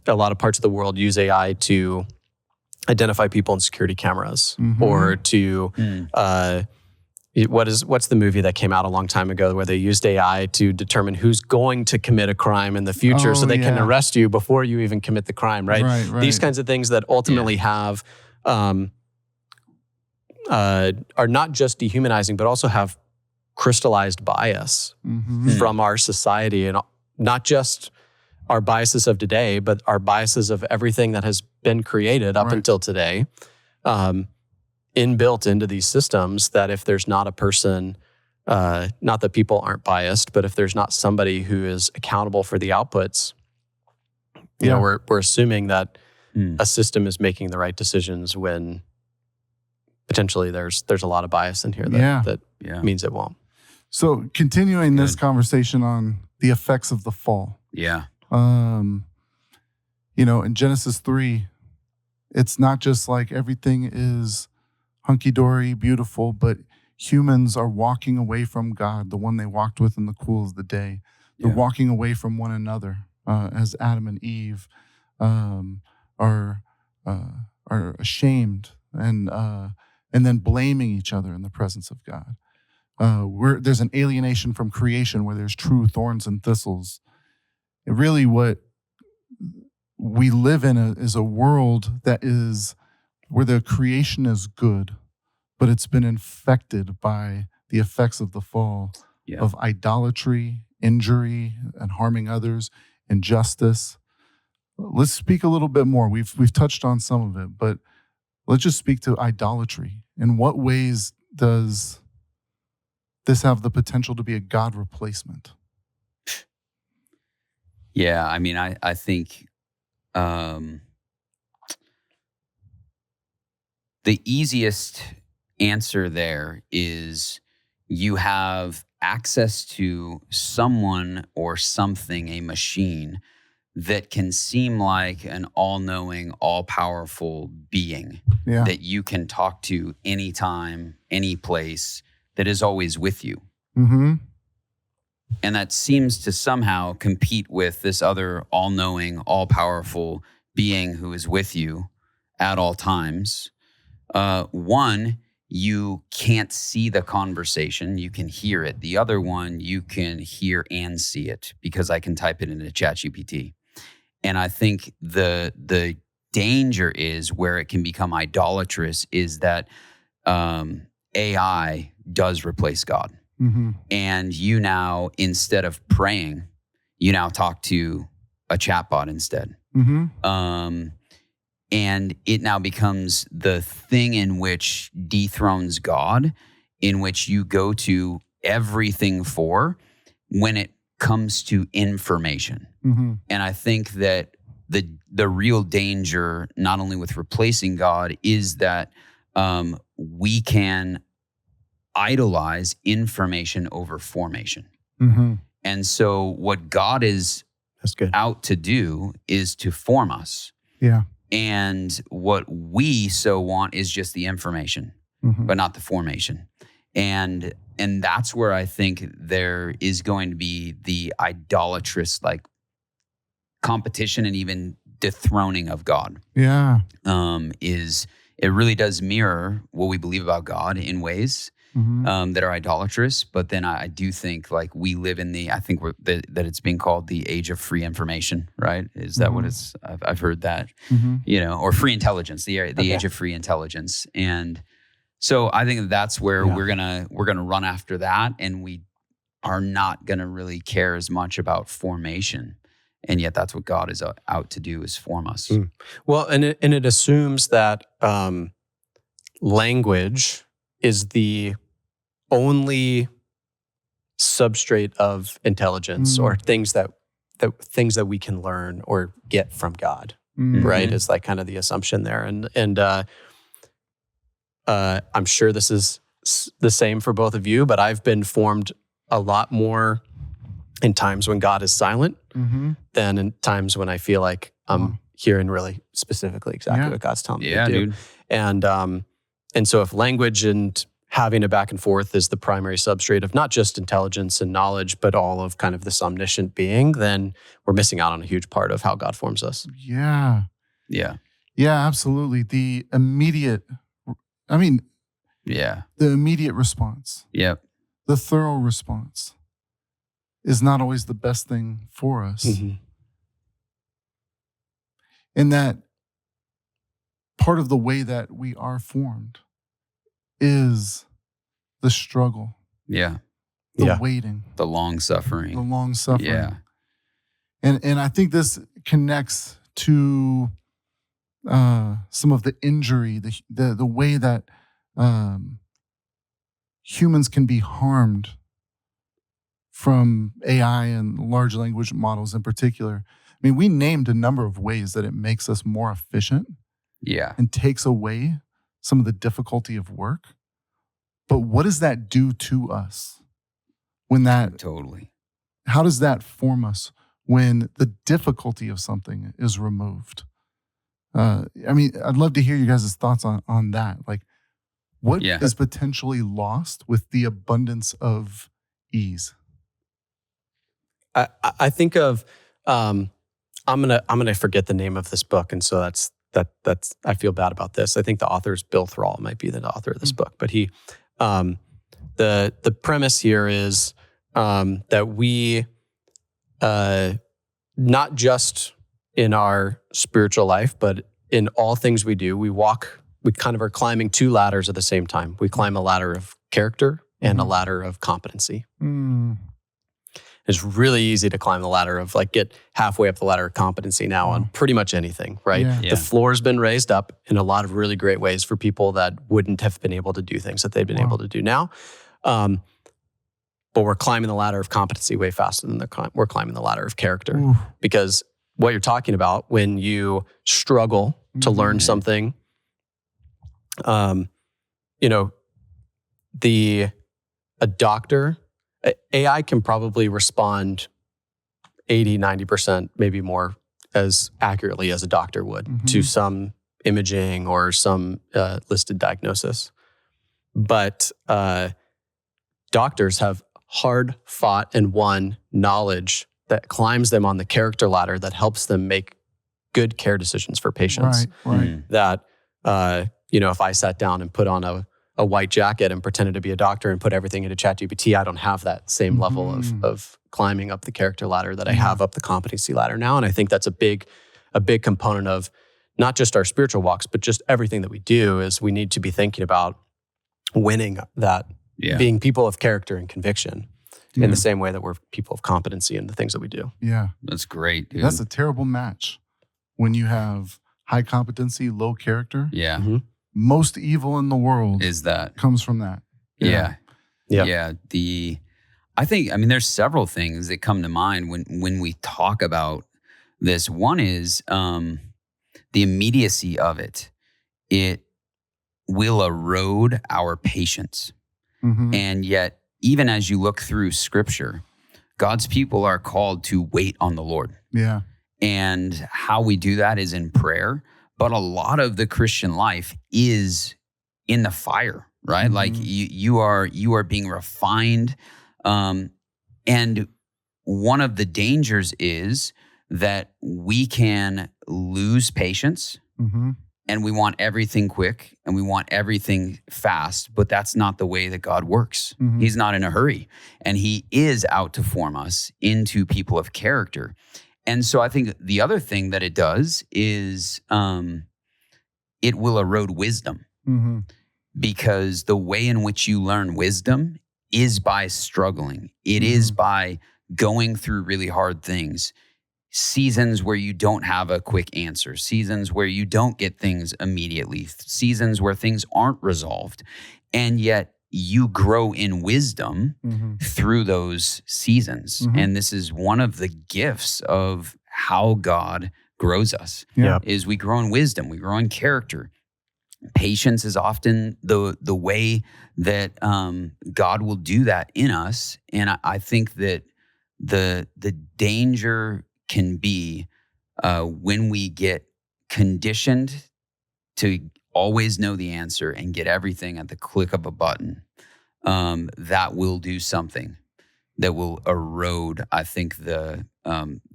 lot of parts of the world use AI to identify people in security cameras or to what's the movie that came out a long time ago where they used AI to determine who's going to commit a crime in the future so they can arrest you before you even commit the crime, right? These kinds of things that ultimately have are not just dehumanizing, but also have crystallized bias from our society, and not just our biases of today, but our biases of everything that has been created up until today. Inbuilt into these systems, that if there's not a person, not that people aren't biased, but if there's not somebody who is accountable for the outputs, you know, we're assuming that a system is making the right decisions when potentially there's a lot of bias in here that means it won't. So continuing this conversation on the effects of the fall. Yeah. In Genesis 3, it's not just like everything is hunky-dory, beautiful, but humans are walking away from God, the one they walked with in the cool of the day. They're walking away from one another, as Adam and Eve are ashamed and then blaming each other in the presence of God. There's an alienation from creation where there's true thorns and thistles. And really, what we live in is a world that is where the creation is good, but it's been infected by the effects of the fall of idolatry, injury, and harming others, injustice. Let's speak a little bit more. We've touched on some of it, but let's just speak to idolatry. In what ways does this have the potential to be a God replacement? Yeah, I mean, I think the easiest answer there is you have access to someone or something, a machine, that can seem like an all-knowing, all-powerful being that you can talk to anytime, any place, that is always with you. Mm-hmm. And that seems to somehow compete with this other all-knowing, all-powerful being who is with you at all times. One, you can't see the conversation, you can hear it. The other one, you can hear and see it because I can type it into ChatGPT. And I think the danger is where it can become idolatrous is that AI does replace God. Mm-hmm. And you now, instead of praying, you now talk to a chatbot instead. Mm-hmm. And it now becomes the thing in which dethrones God, in which you go to everything for when it comes to information. Mm-hmm. And I think that the real danger, not only with replacing God, is that we can idolize information over formation. Mm-hmm. And so what God is out to do is to form us. Yeah. And what we so want is just the information, but not the formation. And And that's where I think there is going to be the idolatrous like competition and even dethroning of God. Yeah. It really does mirror what we believe about God in ways that are idolatrous. But then I do think like we live in that it's being called the age of free information, right? Is that what it's? I've heard that, or free intelligence, the age of free intelligence. And so I think that's where we're gonna run after that, and we are not gonna really care as much about formation. And yet that's what God is out to do, is form us. Well, and it assumes that language is the only substrate of intelligence or things that we can learn or get from God, right? Is like kind of the assumption there. And I'm sure this is the same for both of you, but I've been formed a lot more in times when God is silent than in times when I feel like I'm hearing really specifically exactly what God's telling me to do. Dude. And so if language and having a back and forth is the primary substrate of not just intelligence and knowledge, but all of kind of this omniscient being, then we're missing out on a huge part of how God forms us. Yeah. Yeah. Yeah, absolutely. The immediate response. Yep. The thorough response is not always the best thing for us. And that part of the way that we are formed is the struggle. Yeah. The waiting. The long suffering. The long suffering. Yeah. And I think this connects to some of the injury, the way that humans can be harmed from AI and large language models in particular. I mean, we named a number of ways that it makes us more efficient. Yeah. And takes away some of the difficulty of work. But what does that do to us when that... Totally. How does that form us when the difficulty of something is removed? I'd love to hear you guys' thoughts on that. Like, what is potentially lost with the abundance of ease? I think of I'm gonna forget the name of this book, and so that's I feel bad about this. I think the author is Bill Thrall, might be the author of this book, but he the premise here is that we not just in our spiritual life, but in all things we do, we kind of are climbing two ladders at the same time. We climb a ladder of character and a ladder of competency. It's really easy to climb the ladder of like get halfway up the ladder of competency now on pretty much anything, right? Yeah. The floor's been raised up in a lot of really great ways for people that wouldn't have been able to do things that they've been able to do now. But we're climbing the ladder of competency way faster than we're climbing the ladder of character. Because what you're talking about when you struggle to learn something, a doctor, AI can probably respond 80, 90%, maybe more, as accurately as a doctor would to some imaging or some listed diagnosis. But doctors have hard fought and won knowledge that climbs them on the character ladder that helps them make good care decisions for patients. Right. That, if I sat down and put on a white jacket and pretended to be a doctor and put everything into ChatGPT, I don't have that same level of climbing up the character ladder that I have up the competency ladder now. And I think that's a big component of not just our spiritual walks, but just everything that we do is we need to be thinking about winning that, being people of character and conviction in the same way that we're people of competency in the things that we do. Yeah. That's great, dude. That's a terrible match when you have high competency, low character. Yeah. Most evil in the world is that comes from that. Yeah. I think there's several things that come to mind when we talk about this. One is the immediacy of it. It will erode our patience. And yet, even as you look through Scripture, God's people are called to wait on the Lord. Yeah. And how we do that is in prayer. But a lot of the Christian life is in the fire, right? Like you are being refined. And one of the dangers is that we can lose patience and we want everything quick and we want everything fast, but that's not the way that God works. He's not in a hurry, and he is out to form us into people of character. And so I think the other thing that it does is it will erode wisdom, because the way in which you learn wisdom is by struggling. It is by going through really hard things, seasons where you don't have a quick answer, seasons where you don't get things immediately, seasons where things aren't resolved. And yet you grow in wisdom through those seasons. And this is one of the gifts of how God grows us, is we grow in wisdom, we grow in character. Patience is often the way that God will do that in us. And I think that the danger can be when we get conditioned to always know the answer and get everything at the click of a button. That will do something that will erode, I think, the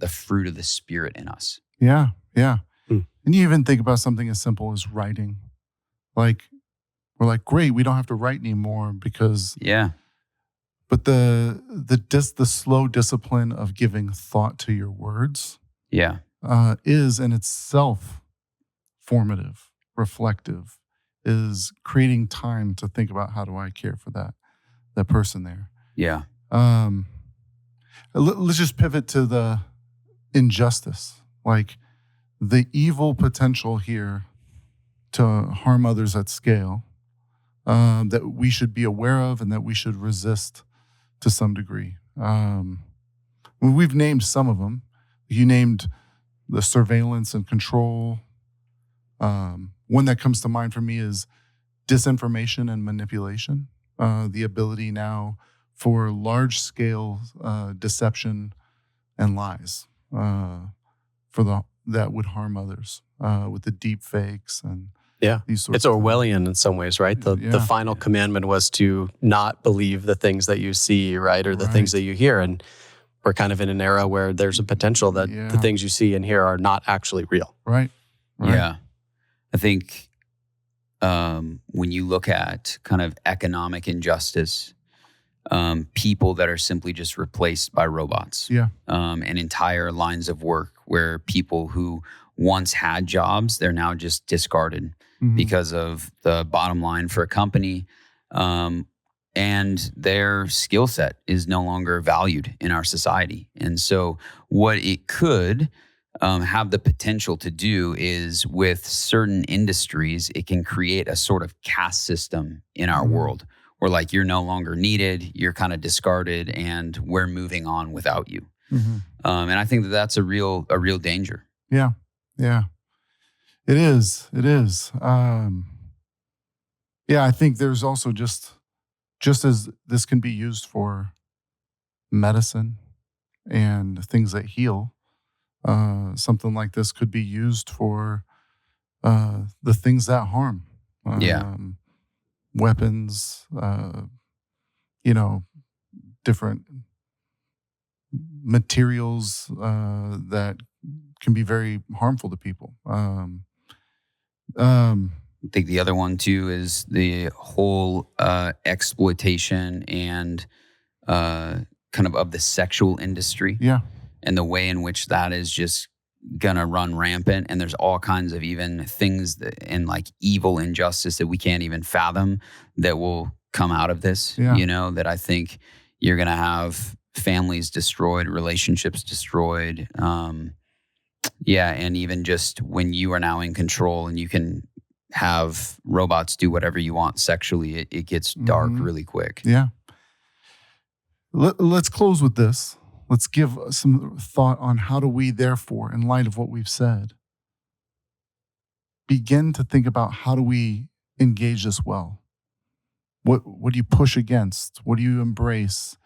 fruit of the Spirit in us. Yeah. And you even think about something as simple as writing. Like, we're like, great, we don't have to write anymore because but the slow discipline of giving thought to your words is in itself formative, reflective, is creating time to think about how do I care for that person there. Let's just pivot to the injustice, like the evil potential here to harm others at scale, that we should be aware of and that we should resist to some degree. We've named some of them. You named the surveillance and control. One that comes to mind for me is disinformation and manipulation. The ability now for large-scale deception and lies that would harm others, with the deepfakes and these sorts it's Orwellian in some ways, right? The final commandment was to not believe the things that you see, right? Or the things that you hear. And we're kind of in an era where there's a potential that the things you see and hear are not actually real. Right. Yeah. I think when you look at kind of economic injustice, people that are simply just replaced by robots, and entire lines of work where people who once had jobs, they're now just discarded because of the bottom line for a company. And their skill set is no longer valued in our society. And so what it could have the potential to do is, with certain industries, it can create a sort of caste system in our world where, like, you're no longer needed, you're kind of discarded, and we're moving on without you. And I think that that's a real danger. Yeah. It is. I think there's also just as this can be used for medicine and things that heal, something like this could be used for the things that harm. Weapons, different materials that can be very harmful to people. I think the other one too is the whole exploitation and kind of the sexual industry. And the way in which that is just gonna run rampant. And there's all kinds of even things and like evil injustice that we can't even fathom that will come out of this. That I think you're gonna have families destroyed, relationships destroyed. And even just when you are now in control and you can have robots do whatever you want sexually, it gets dark really quick. Let's close with this. Let's give some thought on how do we, therefore, in light of what we've said, begin to think about how do we engage this well? What do you push against? What do you embrace?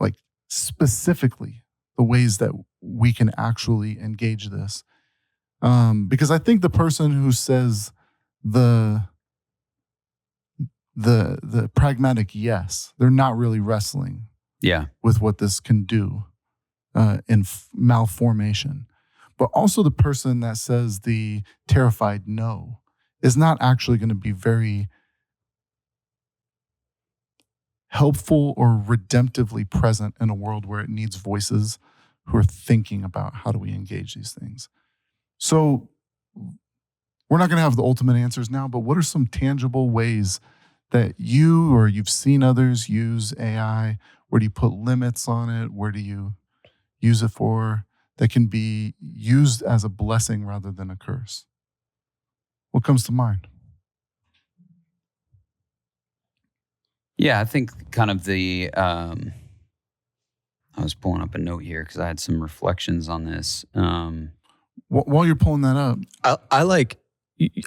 Like, specifically, the ways that we can actually engage this. Because I think the person who says the the pragmatic yes. They're not really wrestling with what this can do in malformation. But also the person that says the terrified no is not actually going to be very helpful or redemptively present in a world where it needs voices who are thinking about how do we engage these things. So we're not going to have the ultimate answers now, but what are some tangible ways that you or you've seen others use AI? Where do you put limits on it? Where do you use it for that can be used as a blessing rather than a curse? What comes to mind? Yeah, I think kind of I was pulling up a note here because I had some reflections on this. While you're pulling that up, I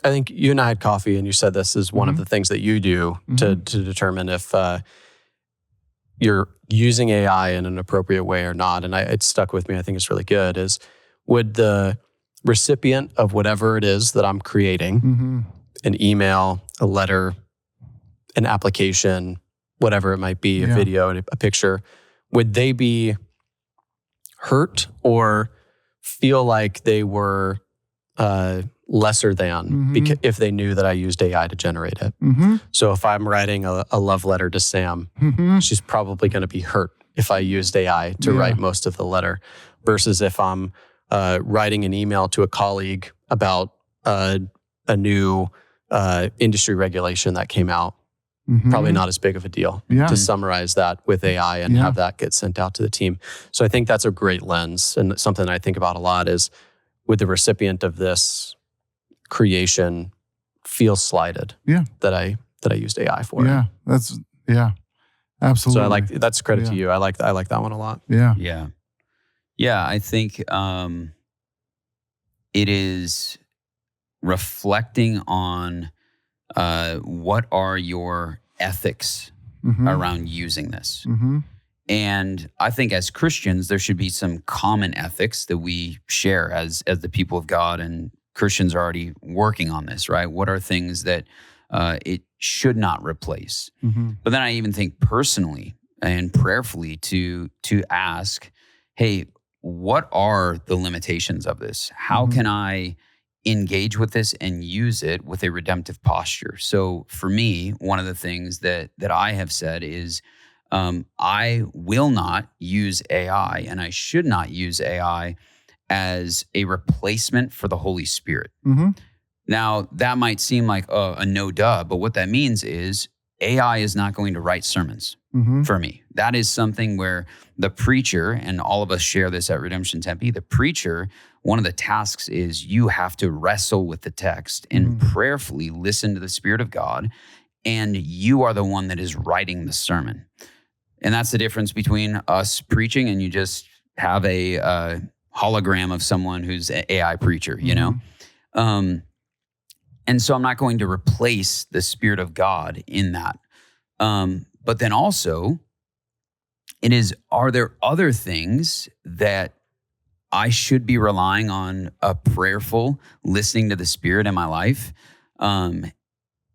think you and I had coffee, and you said this is one of the things that you do to determine if you're using AI in an appropriate way or not. And it stuck with me. I think it's really good. Is would the recipient of whatever it is that I'm creating, an email, a letter, an application, whatever it might be, a video, a picture, would they be hurt or feel like they were lesser than if they knew that I used AI to generate it? So if I'm writing a love letter to Sam, she's probably going to be hurt if I used AI to write most of the letter, versus if I'm writing an email to a colleague about a new industry regulation that came out. Probably not as big of a deal to summarize that with AI and have that get sent out to the team. So I think that's a great lens, and something I think about a lot is, would the recipient of this creation feel slighted that I used AI for it? Absolutely. So that's credit to you. I like that one a lot. Yeah. I think it is reflecting on what are your ethics around using this. And I think as Christians, there should be some common ethics that we share as the people of God, and Christians are already working on this, right? What are things that it should not replace? But then I even think personally and prayerfully to ask, hey, what are the limitations of this? How can I engage with this and use it with a redemptive posture? So for me, one of the things that I have said is, I will not use AI, and I should not use AI as a replacement for the Holy Spirit. Now, that might seem like a no duh, but what that means is AI is not going to write sermons for me. That is something where the preacher, and all of us share this at Redemption Tempe, the preacher, one of the tasks is you have to wrestle with the text and prayerfully listen to the Spirit of God, and you are the one that is writing the sermon. And that's the difference between us preaching and you just have a hologram of someone who's an AI preacher, you know? And so I'm not going to replace the Spirit of God in that. But then also, are there other things that I should be relying on a prayerful listening to the Spirit in my life, and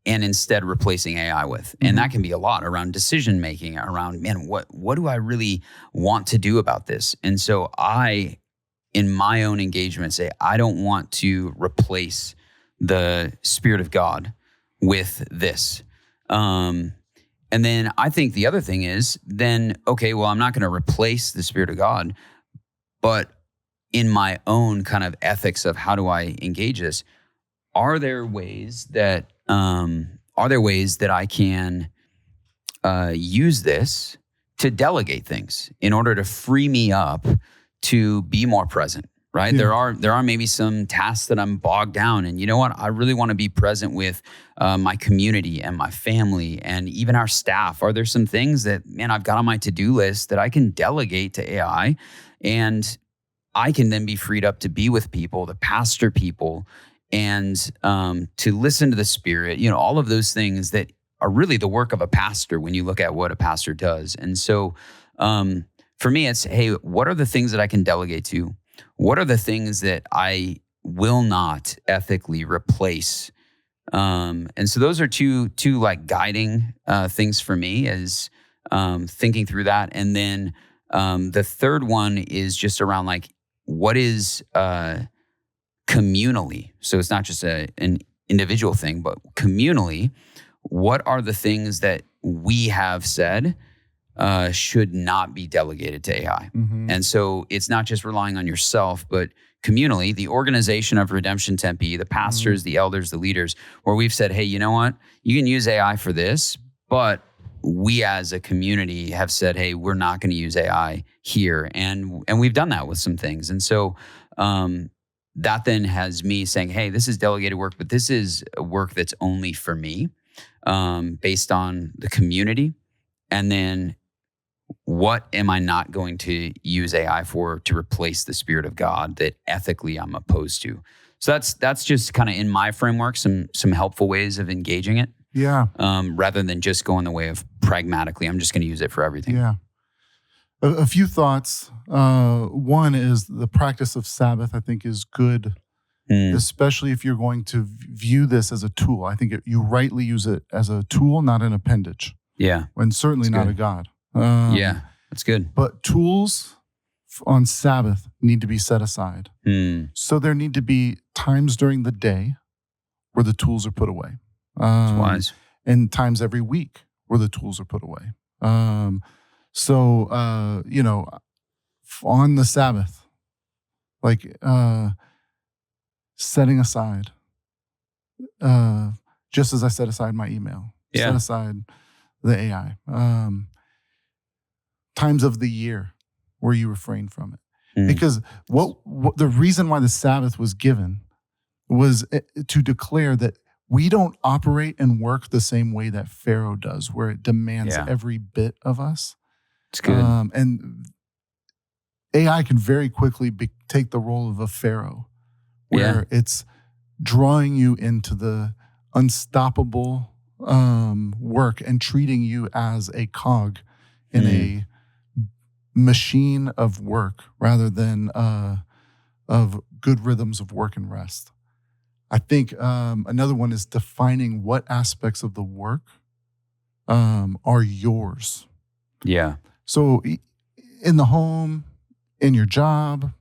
instead replacing AI with? And that can be a lot around decision making, around, man, what do I really want to do about this? And so I, in my own engagement, say, I don't want to replace the Spirit of God with this. And then I think the other thing is then, okay, well, I'm not going to replace the Spirit of God, but in my own kind of ethics of how do I engage this, are there ways that I can use this to delegate things in order to free me up to be more present? Right. Yeah. There are maybe some tasks that I'm bogged down, and you know what? I really want to be present with my community and my family and even our staff. Are there some things that, man, I've got on my to-do list that I can delegate to AI, and I can then be freed up to be with people, to pastor people, and to listen to the Spirit, you know, all of those things that are really the work of a pastor when you look at what a pastor does. And so for me, it's, hey, what are the things that I can delegate to? What are the things that I will not ethically replace And so those are two like guiding things for me, is thinking through that. And then the third one is just around like, what is communally? So it's not just an individual thing, but communally, what are the things that we have said should not be delegated to AI? Mm-hmm. And so it's not just relying on yourself, but communally, the organization of Redemption Tempe, the pastors, the elders, the leaders, where we've said, hey, you know what? You can use AI for this, but we as a community have said, hey, we're not going to use AI here. And we've done that with some things. And so that then has me saying, hey, this is delegated work, but this is work that's only for me, based on the community. And then what am I not going to use AI for to replace the Spirit of God that ethically I'm opposed to? So that's just kind of in my framework, some helpful ways of engaging it. Yeah. Rather than just going the way of pragmatically, I'm just going to use it for everything. Yeah. A few thoughts. One is the practice of Sabbath, I think, is good, especially if you're going to view this as a tool. I think you rightly use it as a tool, not an appendage. Yeah. And certainly That's not good. a God. Yeah, that's good. But tools on Sabbath need to be set aside. So there need to be times during the day where the tools are put away. That's wise. And times every week where the tools are put away. So, on the Sabbath, like setting aside, just as I set aside my email, set aside the AI, times of the year where you refrain from it. Because what the reason why the Sabbath was given was to declare that we don't operate and work the same way that Pharaoh does, where it demands every bit of us. It's good. And AI can very quickly take the role of a Pharaoh, where it's drawing you into the unstoppable work and treating you as a cog in a machine of work rather than of good rhythms of work and rest. I think another one is defining what aspects of the work are yours. Yeah. So in the home, in your job,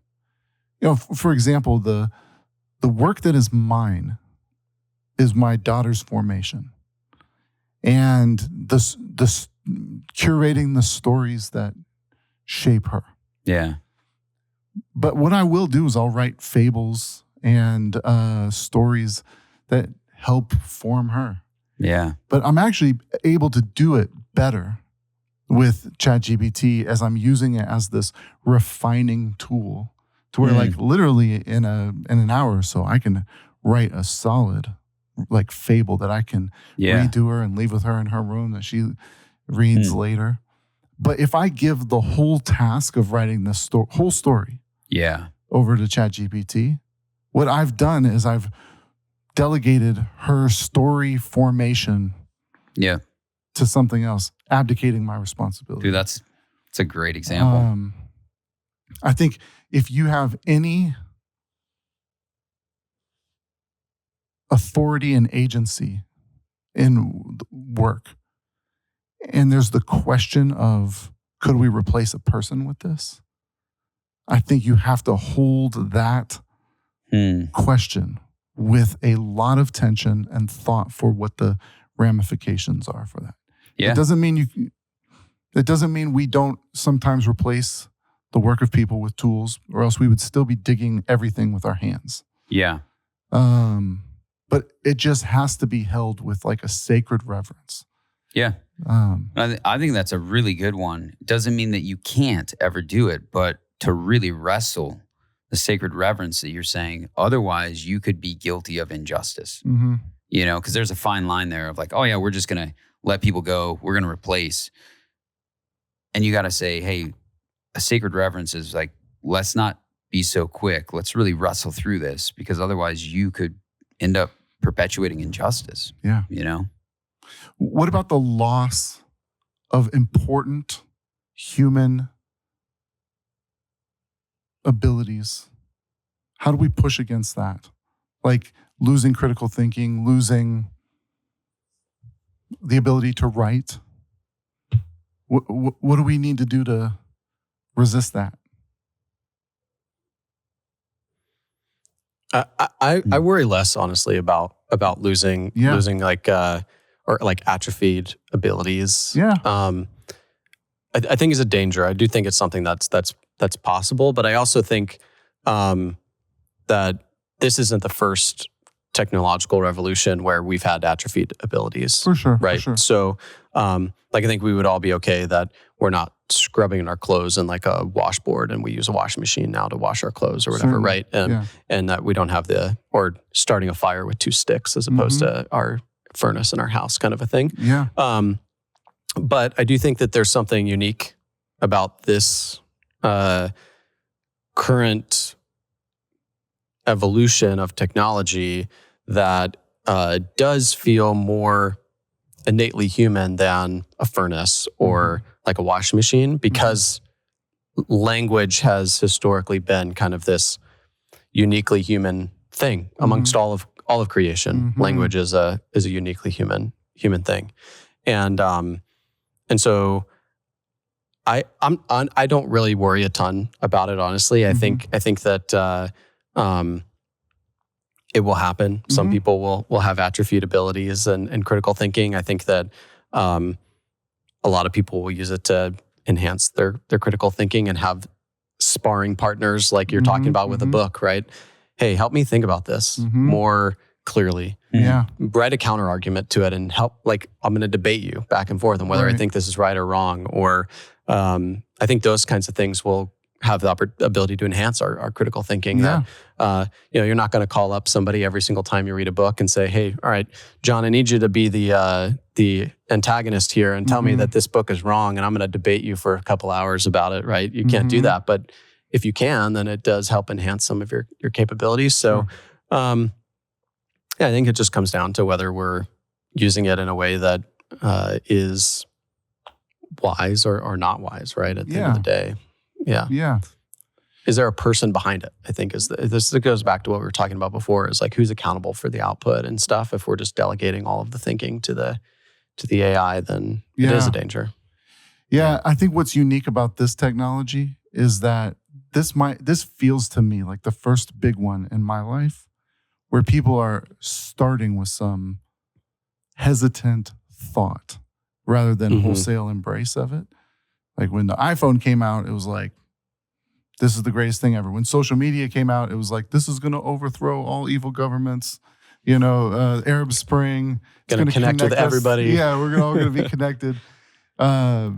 for example, the work that is mine is my daughter's formation, and the curating the stories that shape her. Yeah. But what I will do is I'll write fables and stories that help form her. Yeah. But I'm actually able to do it better with ChatGPT as I'm using it as this refining tool, to where like literally in an hour or so I can write a solid like fable that I can read to her and leave with her in her room that she reads later. But if I give the whole task of writing this whole story over to ChatGPT, what I've done is I've delegated her story formation to something else, abdicating my responsibility. Dude, it's a great example. I think if you have any authority and agency in work, and there's the question of, could we replace a person with this? I think you have to hold that question with a lot of tension and thought for what the ramifications are for that. Yeah. It doesn't mean we don't sometimes replace the work of people with tools, or else we would still be digging everything with our hands. Yeah. But it just has to be held with like a sacred reverence. Yeah. I think that's a really good one. It doesn't mean that you can't ever do it, but to really wrestle the sacred reverence that you're saying, otherwise you could be guilty of injustice. Mm-hmm. Because there's a fine line there of like, oh yeah, we're just going to let people go. We're going to replace. And you got to say, hey, a sacred reverence is like, let's not be so quick. Let's really wrestle through this, because otherwise you could end up perpetuating injustice. Yeah. What about the loss of important human abilities? How do we push against that? Like losing critical thinking, losing the ability to write. What do we need to do to resist that? I worry less, honestly, about losing like or like atrophied abilities. Yeah. I think is a danger. I do think it's something that's possible, but I also think that this isn't the first technological revolution where we've had atrophied abilities. For sure. Right. For sure. So, like, I think we would all be okay that we're not scrubbing our clothes in like a washboard and we use a washing machine now to wash our clothes or whatever. Certainly. Right. And that we don't have or starting a fire with 2 sticks as opposed to our furnace in our house kind of a thing. Yeah. But I do think that there's something unique about this current evolution of technology that does feel more innately human than a furnace or like a washing machine, because language has historically been kind of this uniquely human thing amongst all of creation. Language is a uniquely human thing, and so I don't really worry a ton about it, honestly. I think that it will happen. Some people will have atrophied abilities and critical thinking. I think that a lot of people will use it to enhance their critical thinking and have sparring partners like you're talking about with a book, right? Hey, help me think about this more clearly. Yeah. Write a counter argument to it and help, like, I'm going to debate you back and forth on whether I think this is right or wrong. Or I think those kinds of things will have the ability to enhance our critical thinking. Yeah. That you're not going to call up somebody every single time you read a book and say, "Hey, all right, John, I need you to be the antagonist here and tell me that this book is wrong, and I'm going to debate you for a couple hours about it." Right? You can't do that, but if you can, then it does help enhance some of your capabilities. So, I think it just comes down to whether we're using it in a way that is wise or not wise. Right? At the end of the day. Yeah. Yeah. Is there a person behind it? I think this goes back to what we were talking about before, is like, who's accountable for the output and stuff. If we're just delegating all of the thinking to the AI, then it is a danger. Yeah. I think what's unique about this technology is that this feels to me like the first big one in my life where people are starting with some hesitant thought rather than wholesale embrace of it. Like when the iPhone came out, it was like, this is the greatest thing ever. When social media came out, it was like, this is going to overthrow all evil governments. Arab Spring. Going to connect with everybody. Yeah, we're all going to be connected. The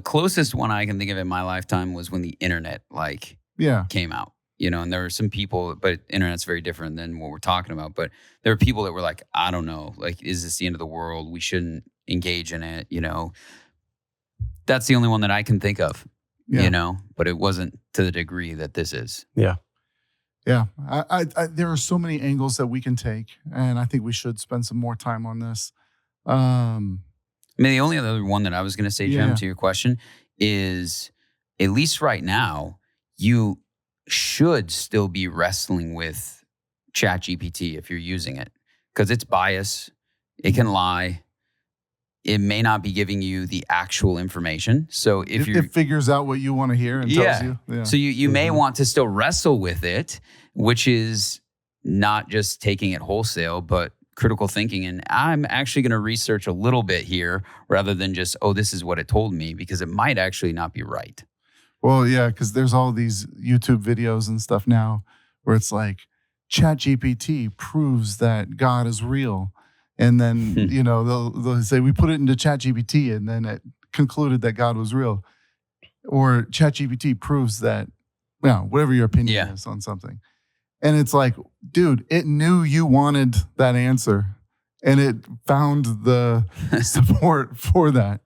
closest one I can think of in my lifetime was when the internet came out. And there were some people, but internet's very different than what we're talking about. But there were people that were like, I don't know, like, is this the end of the world? We shouldn't engage in it, That's the only one that I can think of, but it wasn't to the degree that this is. Yeah. Yeah. There are so many angles that we can take, and I think we should spend some more time on this. The only other one that I was going to say, Jim, to your question is, at least right now, you should still be wrestling with ChatGPT if you're using it, because it's biased. It can lie. It may not be giving you the actual information. So if it figures out what you want to hear and tells you. Yeah. So you may want to still wrestle with it, which is not just taking it wholesale, but critical thinking. And I'm actually going to research a little bit here rather than just, this is what it told me, because it might actually not be right. Well, yeah, because there's all these YouTube videos and stuff now where it's like, ChatGPT proves that God is real. And then, they'll say, we put it into ChatGPT and then it concluded that God was real. Or ChatGPT proves that, whatever your opinion is on something. And it's like, dude, it knew you wanted that answer and it found the support for that.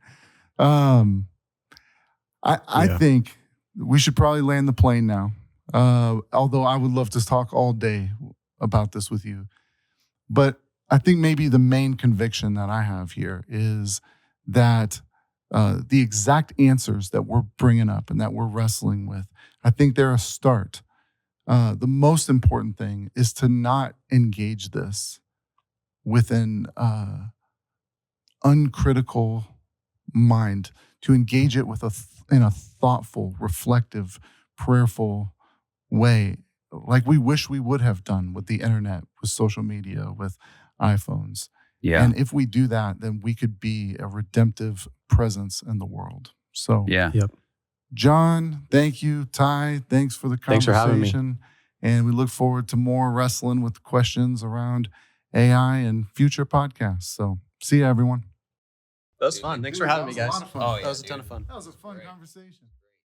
I think we should probably land the plane now. Although I would love to talk all day about this with you. But I think maybe the main conviction that I have here is that the exact answers that we're bringing up and that we're wrestling with, I think they're a start. The most important thing is to not engage this with an uncritical mind, to engage it with in a thoughtful, reflective, prayerful way, like we wish we would have done with the internet, with social media, with iPhones. Yeah. And if we do that, then we could be a redemptive presence in the world. So, Yeah. Yep. John, thank you. Ty, thanks for the Thanks for having me. conversation. And we look forward to more wrestling with questions around AI and future podcasts. So, see you, everyone. That was fun. Thanks for having me, guys. That was a lot of fun. Oh, yeah, That was a dude. ton of fun. That was a fun Great. conversation.